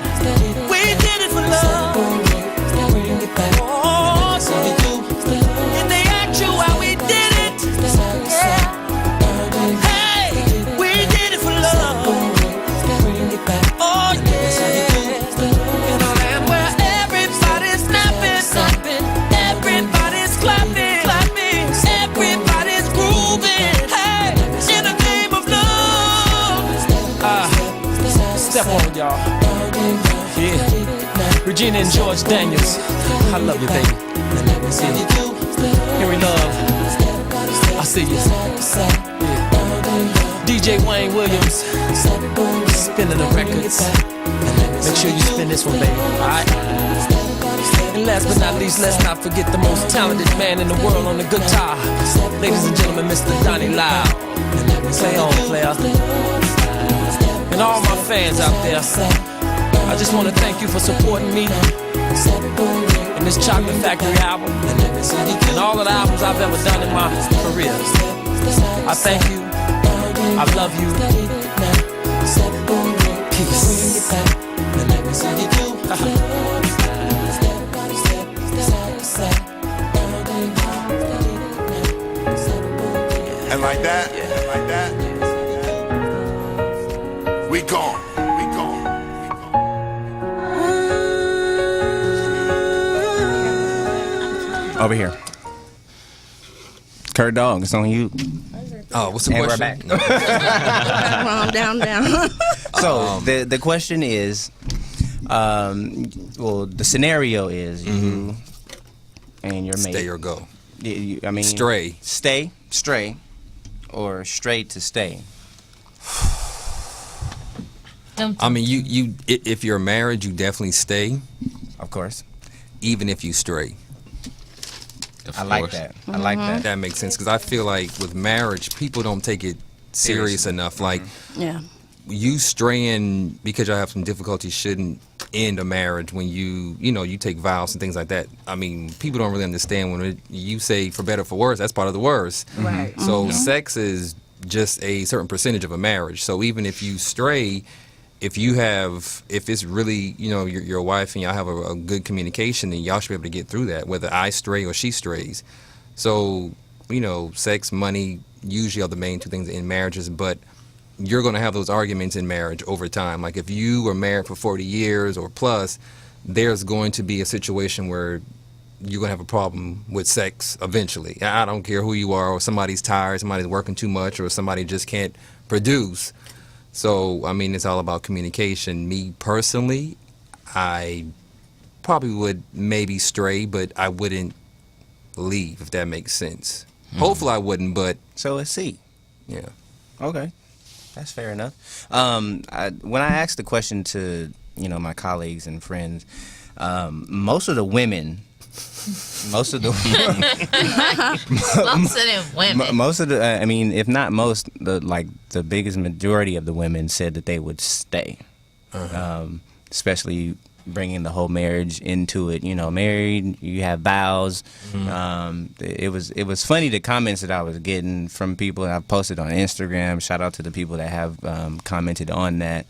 we did it for love. Oh, yeah. If they ask you why we did it, yeah. Hey, we did it for love. Oh, yeah. In a land where everybody's snapping, everybody's clapping, everybody's grooving. Hey, in the name of love. Step on, y'all. Yeah. Regina and George Daniels. I love you, baby. Yeah. Henry Love. I see you. Yeah. DJ Wayne Williams. Spinning the records. Make sure you spin this one, baby. Alright? And last but not least, let's not forget the most talented man in the world on the guitar. Ladies and gentlemen, Mr. Donnie Lyle. Play on, player. and all my fans out there. I just want to thank you for supporting me in this Chocolate Factory album and all of the albums I've ever done in my career. I thank you. I love you. Peace. And like that, we gone. Over here. Kurt Dog, it's on you. Oh, what's the question? We're back. down. So the question is, well, the scenario is you and your mate. Stay or go. I mean, stray, or straight to stay. I mean, you if you're married, you definitely stay. Of course. Even if you stray. I like that. I like that. That makes sense because I feel like with marriage, people don't take it serious enough. Like, you straying because y'all have some difficulties shouldn't end a marriage when you take vows and things like that. I mean, people don't really understand when you say for better or for worse, that's part of the worse. Right. So sex is just a certain percentage of a marriage. So even if you stray, if it's really, your wife and y'all have a good communication, then y'all should be able to get through that, whether I stray or she strays. So, sex, money usually are the main two things in marriages, but you're going to have those arguments in marriage over time. Like if you were married for 40 years or plus, there's going to be a situation where you're going to have a problem with sex eventually. I don't care who you are, or somebody's tired, somebody's working too much, or somebody just can't produce. So, I mean, it's all about communication. Me personally, I probably would maybe stray, but I wouldn't leave, if that makes sense. Hopefully I wouldn't, but... So it's C. Yeah. Okay. That's fair enough. When I asked the question to, my colleagues and friends, most of the women... Most of the if not most, the biggest majority of the women said that they would stay, especially bringing the whole marriage into it. Married, you have vows. It was funny the comments that I was getting from people, and I posted on Instagram. Shout out to the people that have commented on that.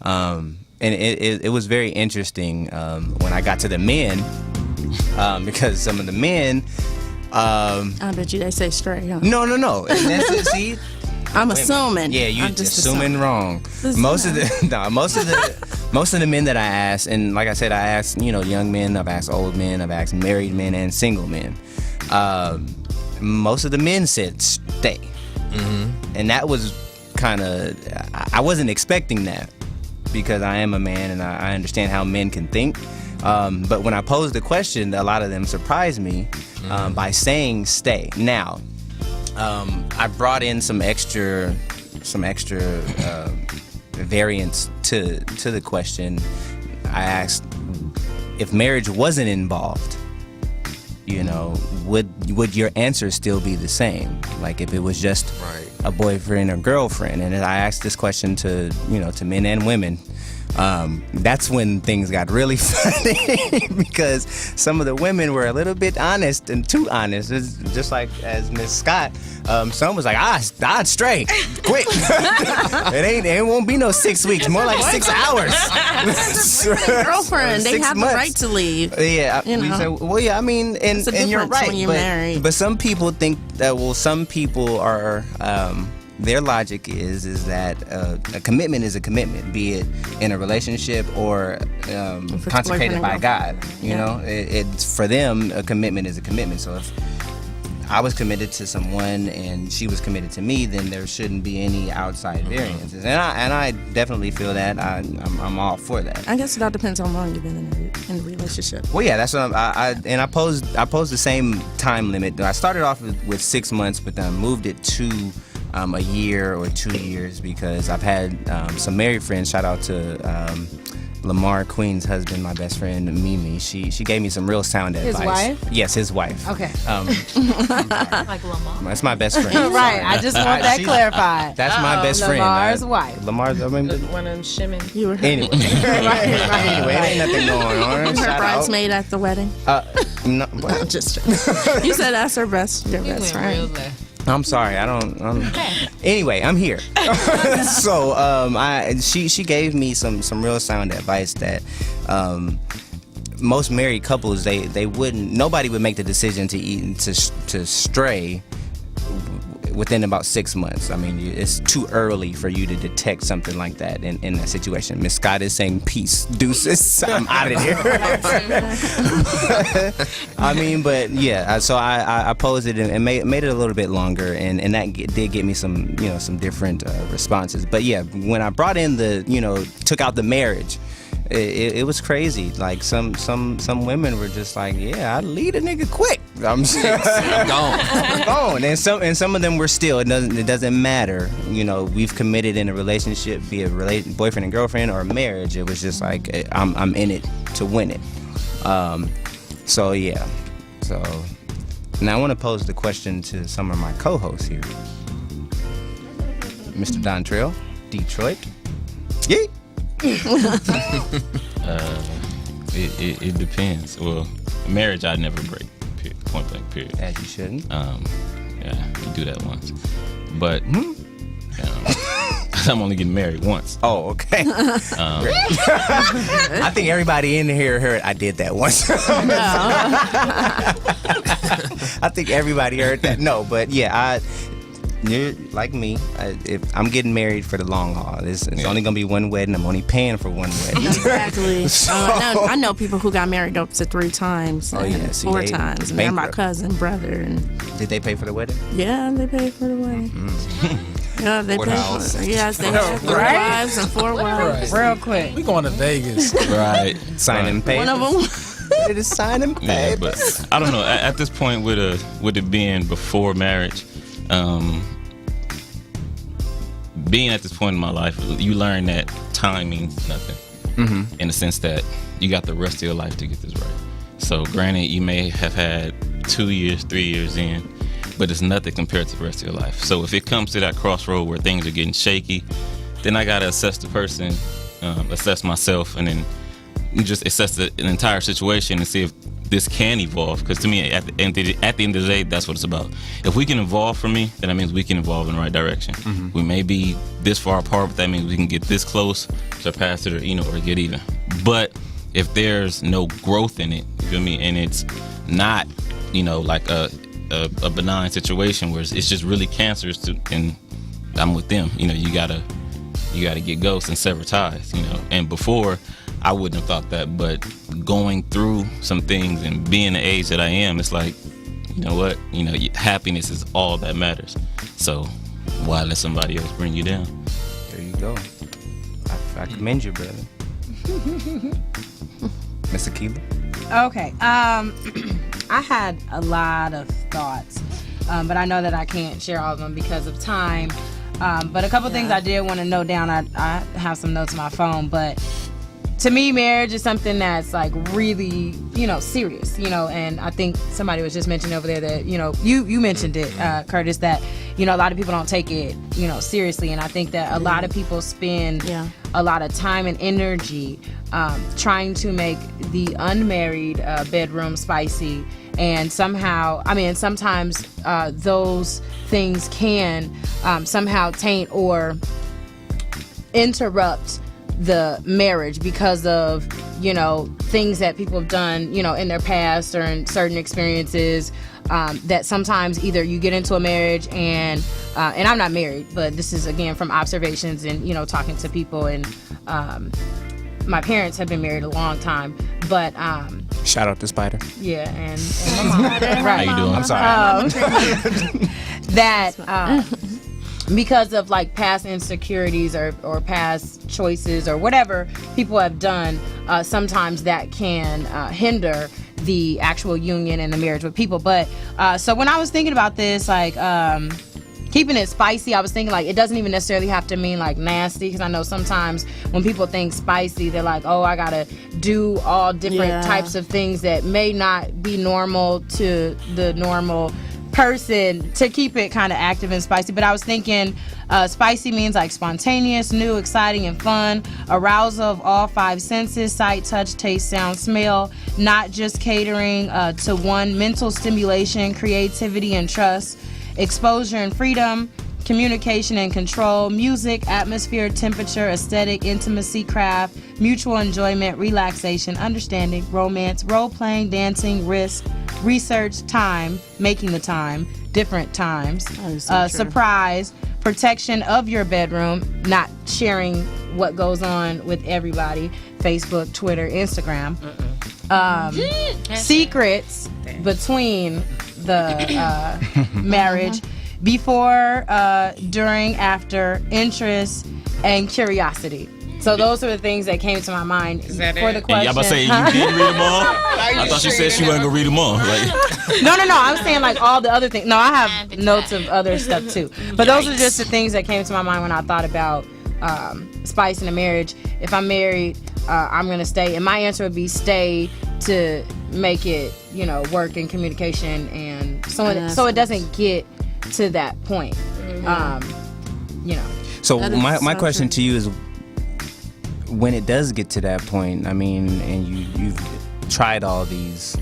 And it was very interesting when I got to the men. Because some of the men, I bet you they say straight. Huh? No. And that's it, see, I'm assuming. Yeah, you're just assuming wrong. Most of the men that I asked, and like I said, I asked young men, I've asked old men, I've asked married men and single men. Most of the men said stay, and that was kind of, I wasn't expecting that because I am a man and I understand how men can think. But when I posed the question, a lot of them surprised me by saying stay. Now, I brought in some extra variance to the question. I asked if marriage wasn't involved, would your answer still be the same? Like if it was just a boyfriend or girlfriend? And I asked this question to men and women. That's when things got really funny because some of the women were a little bit honest and too honest. It's just like as Miss Scott, some was like, I'd stray quick. it won't be no 6 weeks, more like 6 hours. Girlfriend, they have the right to leave. Yeah, we say, well, yeah, I mean, and you're right. When you're married. But some people think that, some people are. Their logic is that a commitment is a commitment, be it in a relationship or consecrated by God. It's for them, a commitment is a commitment. So if I was committed to someone and she was committed to me, then there shouldn't be any outside variances. And I definitely feel that. I'm all for that. I guess it all depends on how long you've been in a relationship. Well, yeah, that's what I posed the same time limit. I started off with 6 months, but then I moved it to a year or 2 years because I've had some married friends. Shout out to Lamar Queen's husband, my best friend Mimi, she gave me some real sound His advice. wife? Yes, his wife. Okay. Like Lamar. That's my best friend. Right. I just want that clarified. That's my best friend. Lamar's wife. Lamar's. I mean, One of them shimming. You were anyway, anyway, ain't nothing going on. her Shout out. bridesmaid at the wedding. No, well, Just you said that's your best friend. I'm sorry. Anyway, I'm here. So, she gave me some real sound advice that most married couples nobody would make the decision to stray within about 6 months. I mean, it's too early for you to detect something like that in that situation. Miss Scott is saying peace, deuces. I'm out of here. I mean, but yeah. So I posed it and made it a little bit longer, and that did get me some different responses. But yeah, when I brought in took out the marriage. It was crazy. Like some women were just like, yeah, I'd lead a nigga quick. I'm gone. And some of them were still. It doesn't matter. We've committed in a relationship, be it boyfriend and girlfriend or marriage. It was just like I'm in it to win it. So yeah. So now I want to pose the question to some of my co-hosts here. Mr. Dontrell, Detroit. Yeah. It depends. Well, marriage I'd never break. Point blank. Period. As you shouldn't. Yeah, you do that once, but I'm only getting married once. Oh, okay. I think everybody in here heard I did that once. I think everybody heard that. No, but yeah, you're like me. If I'm getting married for the long haul, it's only gonna be one wedding. I'm only paying for one wedding. Exactly. I know people who got married up to 3 times. Oh yeah, 4 times. And they're my cousin, brother. And did they pay for the wedding? Yeah, they paid for the wedding. Yeah, they paid for it. Yes, they had 3 wives and 4 wives. Real quick. We going to Vegas. Right. Signing papers. One of them. It is signing papers. Yeah, but I don't know. At this point, with it being before marriage. Being at this point in my life, you learn that time means nothing. In the sense that you got the rest of your life to get this right. So granted, you may have had 2 years, 3 years in, but it's nothing compared to the rest of your life. So if it comes to that crossroad where things are getting shaky, then I gotta assess the person, assess myself, and then just assess the entire situation and see if this can evolve. Because to me, at the end of the day, that's what it's about. If we can evolve for me, then that means we can evolve in the right direction. We may be this far apart, but that means we can get this close, surpass it, or get even. But if there's no growth in it, you feel me, and it's not, like a benign situation where it's just really cancerous, and I'm with them. You gotta get ghosts and sever ties. And before, I wouldn't have thought that, but going through some things and being the age that I am, it's like, you know what? Happiness is all that matters. So why let somebody else bring you down? There you go. I commend you, brother. Miss Akilah? Okay. I had a lot of thoughts, but I know that I can't share all of them because of time. But a couple things I did want to note down. I have some notes on my phone, but to me, marriage is something that's like really, serious, and I think somebody was just mentioning over there that, you mentioned it, Curtis, that, a lot of people don't take it, seriously. And I think that a lot of people spend a lot of time and energy trying to make the unmarried bedroom spicy. And sometimes those things can somehow taint or interrupt the marriage because of things that people have done in their past or in certain experiences that sometimes either you get into a marriage and I'm not married, but this is again from observations and talking to people, and my parents have been married a long time, but shout out to Spider. Yeah, and my mom. Right. How you doing? I'm sorry. That because of like past insecurities or past choices or whatever people have done, sometimes that can hinder the actual union and the marriage with people. But so when I was thinking about this, like keeping it spicy, I was thinking like it doesn't even necessarily have to mean like nasty, because I know sometimes when people think spicy, they're like, oh, I gotta do all different types of things that may not be normal to the normal person, to keep it kind of active and spicy. But I was thinking spicy means like spontaneous, new, exciting, and fun, arousal of all 5 senses, sight, touch, taste, sound, smell, not just catering to one, mental stimulation, creativity and trust, exposure and freedom, communication and control, music, atmosphere, temperature, aesthetic, intimacy, craft, mutual enjoyment, relaxation, understanding, romance, role-playing, dancing, risk, research, time, making the time, different times, surprise, protection of your bedroom, not sharing what goes on with everybody, Facebook, Twitter, Instagram, secrets between the marriage, before, during, after, interest, and curiosity. So those are the things that came to my mind for the question. Y'all about to say you didn't read them all? I thought you said she wasn't gonna read them all. Like. No. I was saying like all the other things. No, I have notes of other stuff too. But those are just the things that came to my mind when I thought about spice in a marriage. If I'm married, I'm gonna stay, and my answer would be stay to make it, work in communication, and so it doesn't get to that point. So my question to you is, when it does get to that point, I mean, and you've tried all these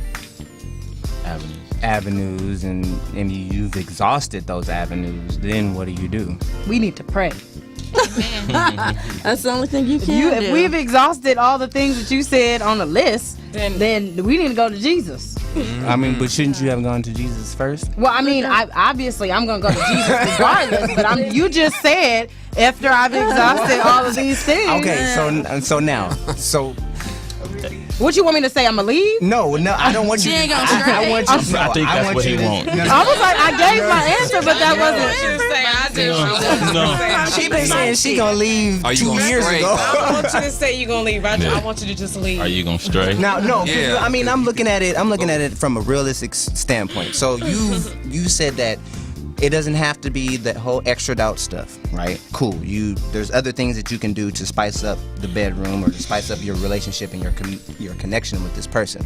avenues and you've exhausted those avenues, then what do? We need to pray. That's the only thing you can do. If we've exhausted all the things that you said on the list, then we need to go to Jesus. I mean, but shouldn't you have gone to Jesus first? Well, I mean, obviously I'm going to go to Jesus regardless, but you just said after I've exhausted all of these things. Okay, so now, what you want me to say? I'm gonna leave? No, I don't want you. She ain't gonna I want you. I think that's what he wants. I was like, I gave my answer, but that wasn't. She been saying she gonna leave 2 years ago. I don't want you to say you gonna leave. I want you to just leave. Are you gonna stray? Now, no. Yeah. I mean, I'm looking at it from a realistic standpoint. So you said that it doesn't have to be that whole extra out stuff, right? Cool. There's other things that you can do to spice up the bedroom or to spice up your relationship and your connection with this person.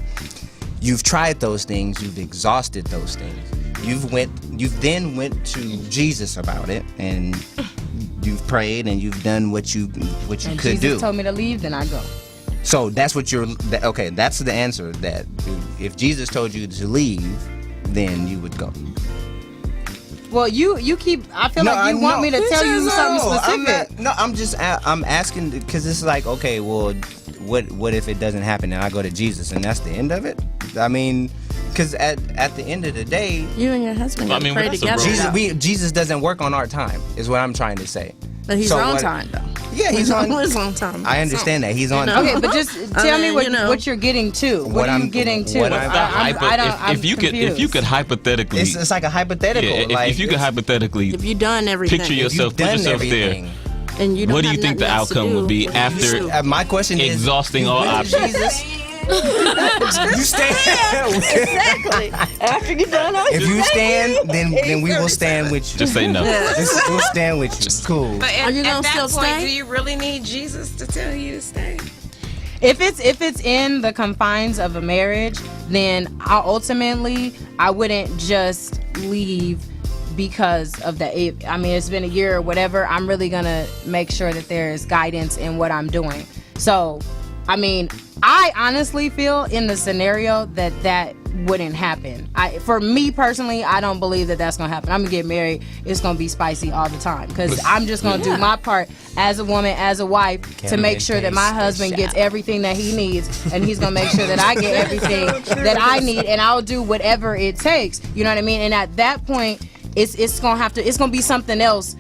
You've tried those things. You've exhausted those things. You've then went to Jesus about it, and you've prayed and you've done what you could do. Jesus told me to leave, then I go. So that's what okay. That's the answer. That if Jesus told you to leave, then you would go. Well, you keep. I feel like you want me to tell you something specific. I'm asking because it's like, okay, well, what if it doesn't happen and I go to Jesus and that's the end of it? I mean, because at the end of the day, you and your husband pray together. Jesus doesn't work on our time, is what I'm trying to say. But he's on time though. Yeah, he's on his own time. I understand that he's on time. Okay, but just tell me what you're getting to. What are you getting to? If you could hypothetically, it's like a hypothetical. Yeah, if you could hypothetically, if you've done everything, put yourself there. And you don't what do you think the outcome would be after? My question is exhausting all options. You stand. Exactly. After you done all. If you stand, then we will stand with you. Just say no. We'll stand with you. Cool. But Are you gonna still point, stay? do you really need Jesus to tell you to stay? If it's in the confines of a marriage, then I wouldn't just leave because of that. I mean, it's been a year or whatever. I'm really gonna make sure that there's guidance in what I'm doing. So, I mean, I honestly feel in the scenario that wouldn't happen. For me personally, I don't believe that that's gonna happen. I'm gonna get married. It's gonna be spicy all the time because I'm just gonna do my part as a woman, as a wife, to make sure that my husband gets everything that he needs, and he's gonna make sure that I get everything that I need, and I'll do whatever it takes. You know what I mean? And at that point, it's gonna be something else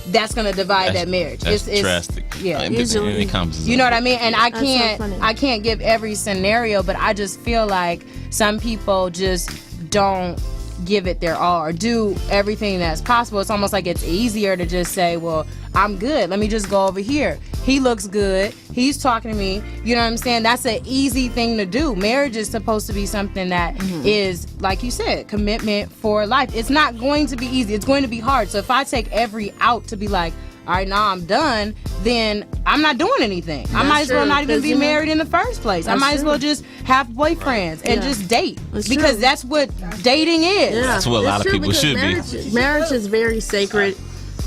that's gonna divide that marriage. It's drastic. Yeah, usually, you know what I mean. And I can't give every scenario, but I just feel like some people just don't give it their all or do everything that's possible. It's almost like it's easier to just say, well, I'm good, let me just go over here. He looks good. He's talking to me. You know what I'm saying? That's an easy thing to do. Marriage is supposed to be something that is, like you said, commitment for life. It's not going to be easy. It's going to be hard. So if I take every out to be like, all right, now I'm done, then I'm not doing anything. I might as well not even be married in the first place. I might as well just have boyfriends and just date. Because that's what dating is. Yeah. That's what a lot of people should be. Marriage is very sacred.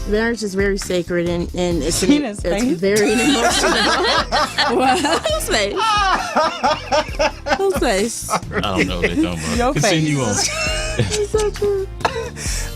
Marriage is very sacred, and it's very emotional. Whose face? Whose face? I don't know what they're talking about. Your Continue on. It's so true.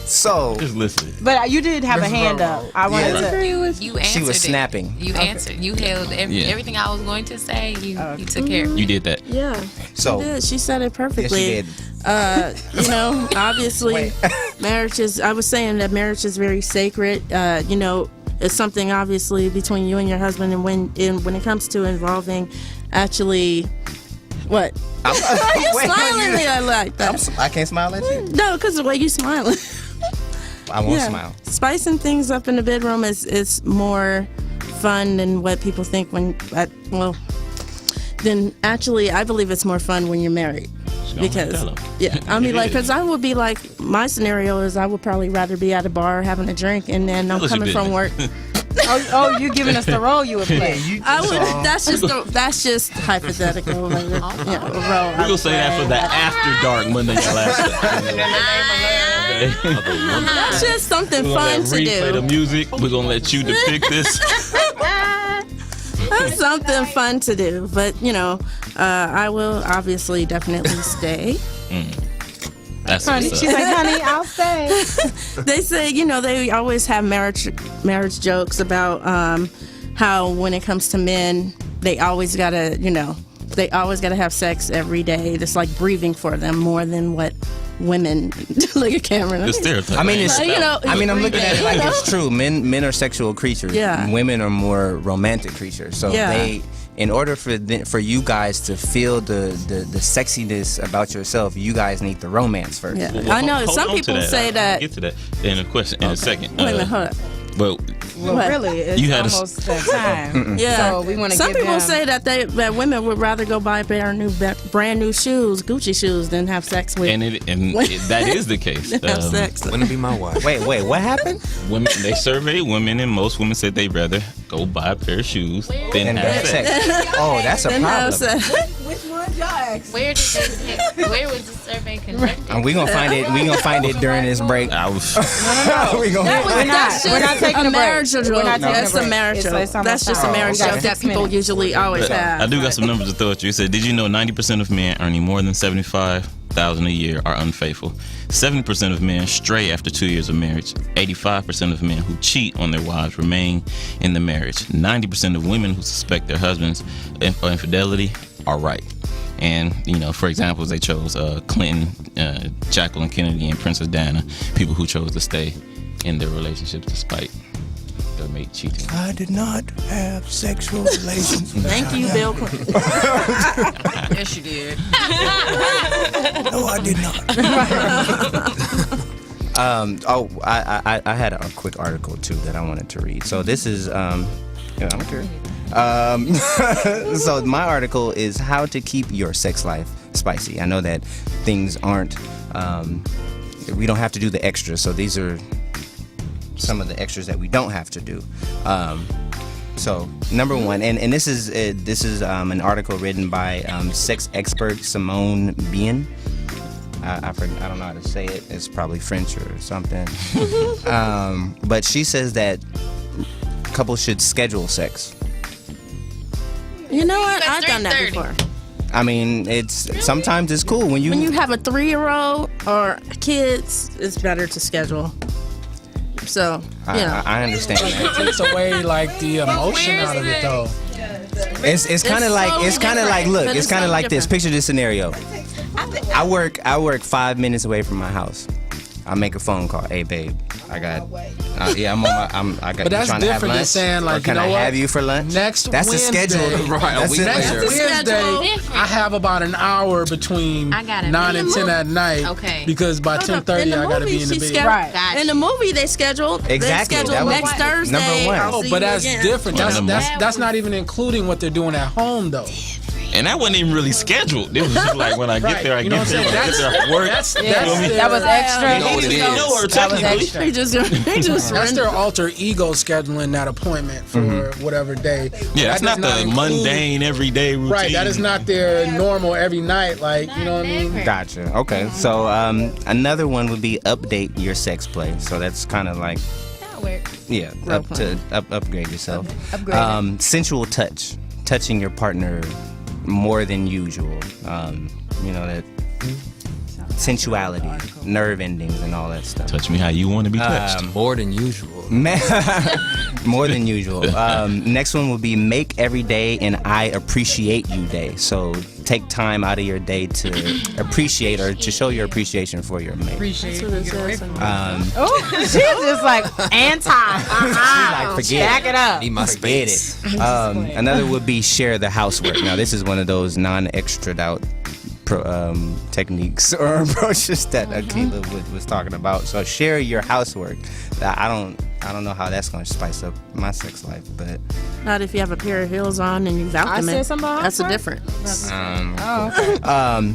So just listen. But you did have a hand up. I wanted to. You answered she was snapping. You answered. You held everything I was going to say. You took care of it. You did that. Yeah. So she did. She said it perfectly. Yes, she did. You know, obviously, marriage is. I was saying that marriage is very sacred. You know, it's something obviously between you and your husband, and when it comes to involving, actually, what? Why are you smiling at me like that? I can't smile at you. No, because the way you smiling. I won't smile. Spicing things up in the bedroom is more fun than what people think then actually I believe it's more fun when you're married. Because I mean, like, because I would be like, my scenario is I would probably rather be at a bar having a drink, and then I'm coming from work. Oh, you giving us the role you would play? I would. That's just hypothetical. Like, a role. We're gonna say that for the after dark Monday night last That's just something fun to do. Replay the music. We're gonna let you depict this. That's something fun to do, but you know, I will obviously definitely stay. That's honey, she's like, honey, I'll stay. They say, you know, they always have marriage jokes about how when it comes to men, they always gotta have sex every day. It's like breathing for them more than what women. Look at Cameron. The stereotype. I mean, it's, you know, I'm looking at it like it's true. Men are sexual creatures. Yeah. Women are more romantic creatures. So in order for you guys to feel the sexiness about yourself, you guys need the romance first. Yeah. I know some people say that. I'll get to that in a question in a second. Wait a minute, hold up. Well, really, it's you had almost that time. Yeah. So we want to. Some people say that that women would rather go buy a pair of brand new shoes, Gucci shoes, than have sex with. And that is the case. Have sex. Wouldn't be my wife. Wait, what happened? Women, they surveyed women, and most women said they'd rather go buy a pair of shoes than have sex. Oh, that's a problem. Which one y'all asked? Where was the survey conducted? And we're gonna find it. We're gonna find it during this break. No. We're not taking a marriage joke. That's a marriage joke. It's That's just a marriage joke that people usually always have. I do got some numbers to throw at you. It said, did you know 90% of men earning more than $75,000 a year are unfaithful? 70% of men stray after 2 years of marriage. 85% of men who cheat on their wives remain in the marriage. 90% of women who suspect their husbands of infidelity are right. And, you know, for example, they chose Clinton, Jacqueline Kennedy, and Princess Diana, people who chose to stay in their relationships despite their mate cheating. I did not have sexual relations. Thank you, Bill Clinton. Yes, you did. No, I did not. I had a quick article too that I wanted to read. So this is I'm curious. So my article is how to keep your sex life spicy. I know that things aren't we don't have to do the extras, so these are some of the extras that we don't have to do. So number one, and this is an article written by sex expert Simone Bien. I don't know how to say it. It's probably French or something. But she says that couples should schedule sex. You know what? I've done that before. I mean, sometimes it's cool when you have a 3-year-old or kids. It's better to schedule. So I understand that. It takes away like the emotion out of it, though. It's kind of like look, it's kind of like this. Picture this scenario. I work 5 minutes away from my house. I make a phone call. Hey, babe, I got Yeah, I'm on my. I got. But that's trying to have different than lunch, saying, or like, can you know I what? have you for lunch? Next That's Wednesday, the schedule. Right, a That's week it. later. Next Wednesday, I have about an hour between I gotta 9 be and in the 10 at movie. night. Okay. Because by 10:30 I gotta be in the bed. Right. In the movie, they scheduled. Exactly. They scheduled That was next number Thursday. one. I'll Oh, see but you that's again. different. That's not even including what they're doing at home though. And that wasn't even really scheduled. It was just like when I get there, I You know get what I'm there, saying? I get there, I work. That was extra. You know what it is. No, or That was technically. extra. They just That's their alter ego scheduling that appointment for whatever day. Yeah, that's That not does the include- mundane everyday routine. Right, that is not their normal every night. Like, you know what I mean? Gotcha. Okay. So another one would be update your sex play. So that's kind of like That works. yeah, upgrade yourself. Upgrade Sensual touch, touching your partner more than usual. You know that sensuality, nerve endings, and all that stuff. Touch me how you want to be touched. More than usual. More than usual. Next one will be make every day an I appreciate you day. So take time out of your day to appreciate or to show your appreciation for your mate. Appreciate Oh, she's just like anti. like, forget Back it up. Need my Forget space. it. Another would be share the housework. Now this is one of those non-extra'd out techniques or approaches that Akila was talking about. So share your housework. I don't know how that's going to spice up my sex life, but Not if you have a pair of heels on and you I vacuum said it. something about That's a housework? difference. Okay.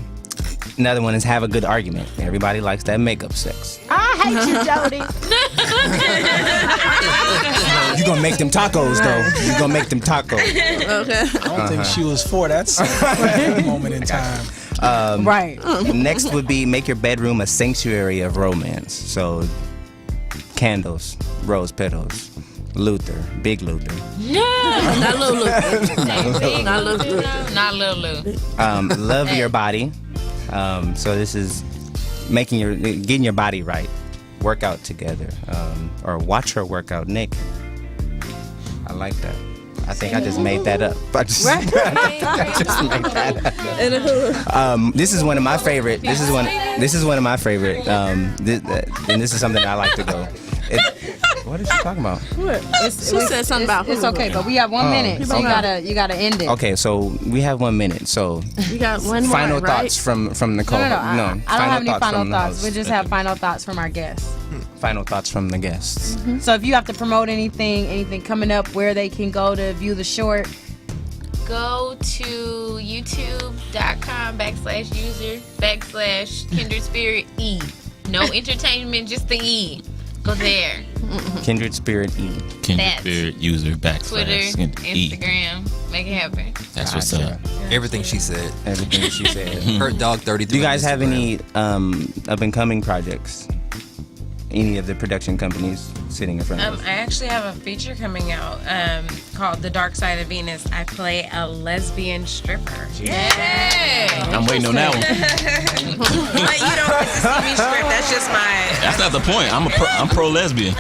another one is have a good argument. Everybody likes that makeup sex. I hate you, Jody. You gonna make them tacos though. You gonna make them tacos. Okay. I don't think she was for that moment in time. Right. Next would be make your bedroom a sanctuary of romance. So candles, rose petals, Luther, big Luther. Not Lulu. Not Lulu. Not Lil Lou. Love your body. So this is getting your body right. Work out together, or watch her work out naked. I like that. I think I just made that up. I just made that up. This is one of my favorite. This is one of my favorite. And this is something I like to go. What is she talking about? She said something about It's Hulu. okay, but we have 1 minute, so you gotta end it. Okay, so we have 1 minute. So You got one more, final right? thoughts from Nicole. No. I don't have any final from the thoughts. host. We just have final thoughts from our guests. Final thoughts from the guests. So if you have to promote anything coming up, where they can go to view the short. Go to youtube.com/user/Kindred Spirit E. No entertainment, just the E. Go there. Kindred Spirit E. Kindred That's Spirit user Twitter, /E. Instagram. Make it happen. That's what's up. Everything she said. Everything she said. Her dog 33. Do you guys on have Instagram. any up and coming projects? Any of the production companies sitting in front of us? I actually have a feature coming out called The Dark Side of Venus. I play a lesbian stripper. I'm waiting on that one. But you don't get to see me strip. That's just my. That's not the point. I'm pro lesbian.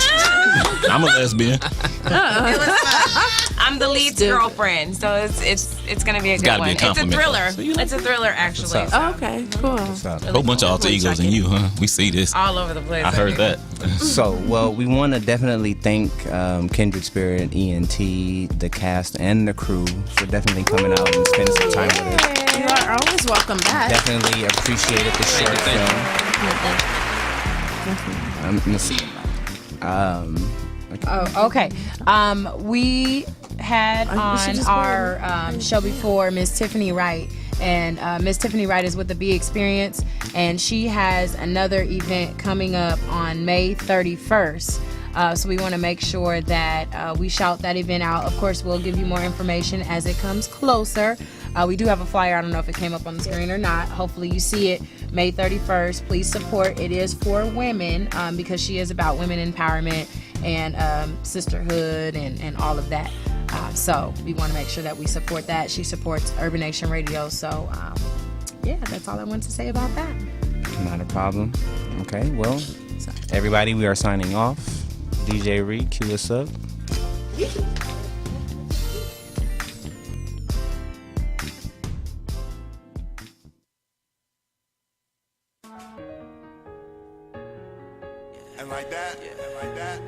I'm a lesbian. I'm the lead's girlfriend, so it's gonna be a good gotta one. be a It's a compliment, thriller. though. So It's a thriller, actually. What's up? Okay, cool. A whole bunch of alter egos in you, huh? We see this. All over the place. I heard that. So, well, we want to definitely thank Kindred Spirit, ENT, the cast, and the crew for definitely coming out and spending some time with us. You are always welcome back. Definitely appreciated the short film. Let's see. Oh, okay. We had on our show before Miss Tiffany Wright, and Miss Tiffany Wright is with the Be Experience, and she has another event coming up on May 31st. So we want to make sure that we shout that event out. Of course, we'll give you more information as it comes closer. We do have a flyer. I don't know if it came up on the screen or not. Hopefully you see it. May 31st. Please support. It is for women because she is about women empowerment and sisterhood and all of that. So we want to make sure that we support that. She supports Urban Nation Radio. So yeah, that's all I want to say about that. Not a problem. Okay, well, everybody, we are signing off. DJ Reed, cue us up. And like that, and like that.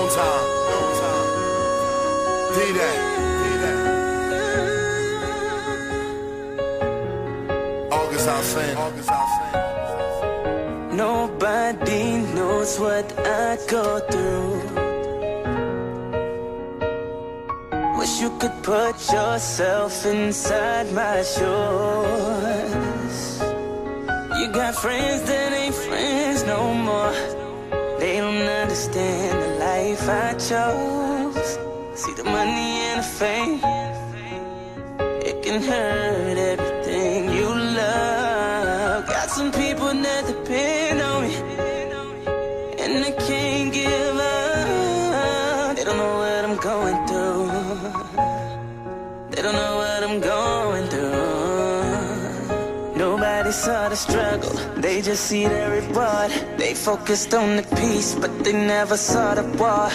Long time. D-Day. August Alsina. Nobody knows what I go through. Wish you could put yourself inside my shoes. You got friends that ain't friends no more. They don't understand the life I chose. See the money and the fame, it can hurt everything you love. Got some people that depend on me, and they can't give up. They don't know what I'm going through. They don't know what I'm going through. Nobody saw the struggle, they just see the reward. They focused on the peace, but they never saw the war.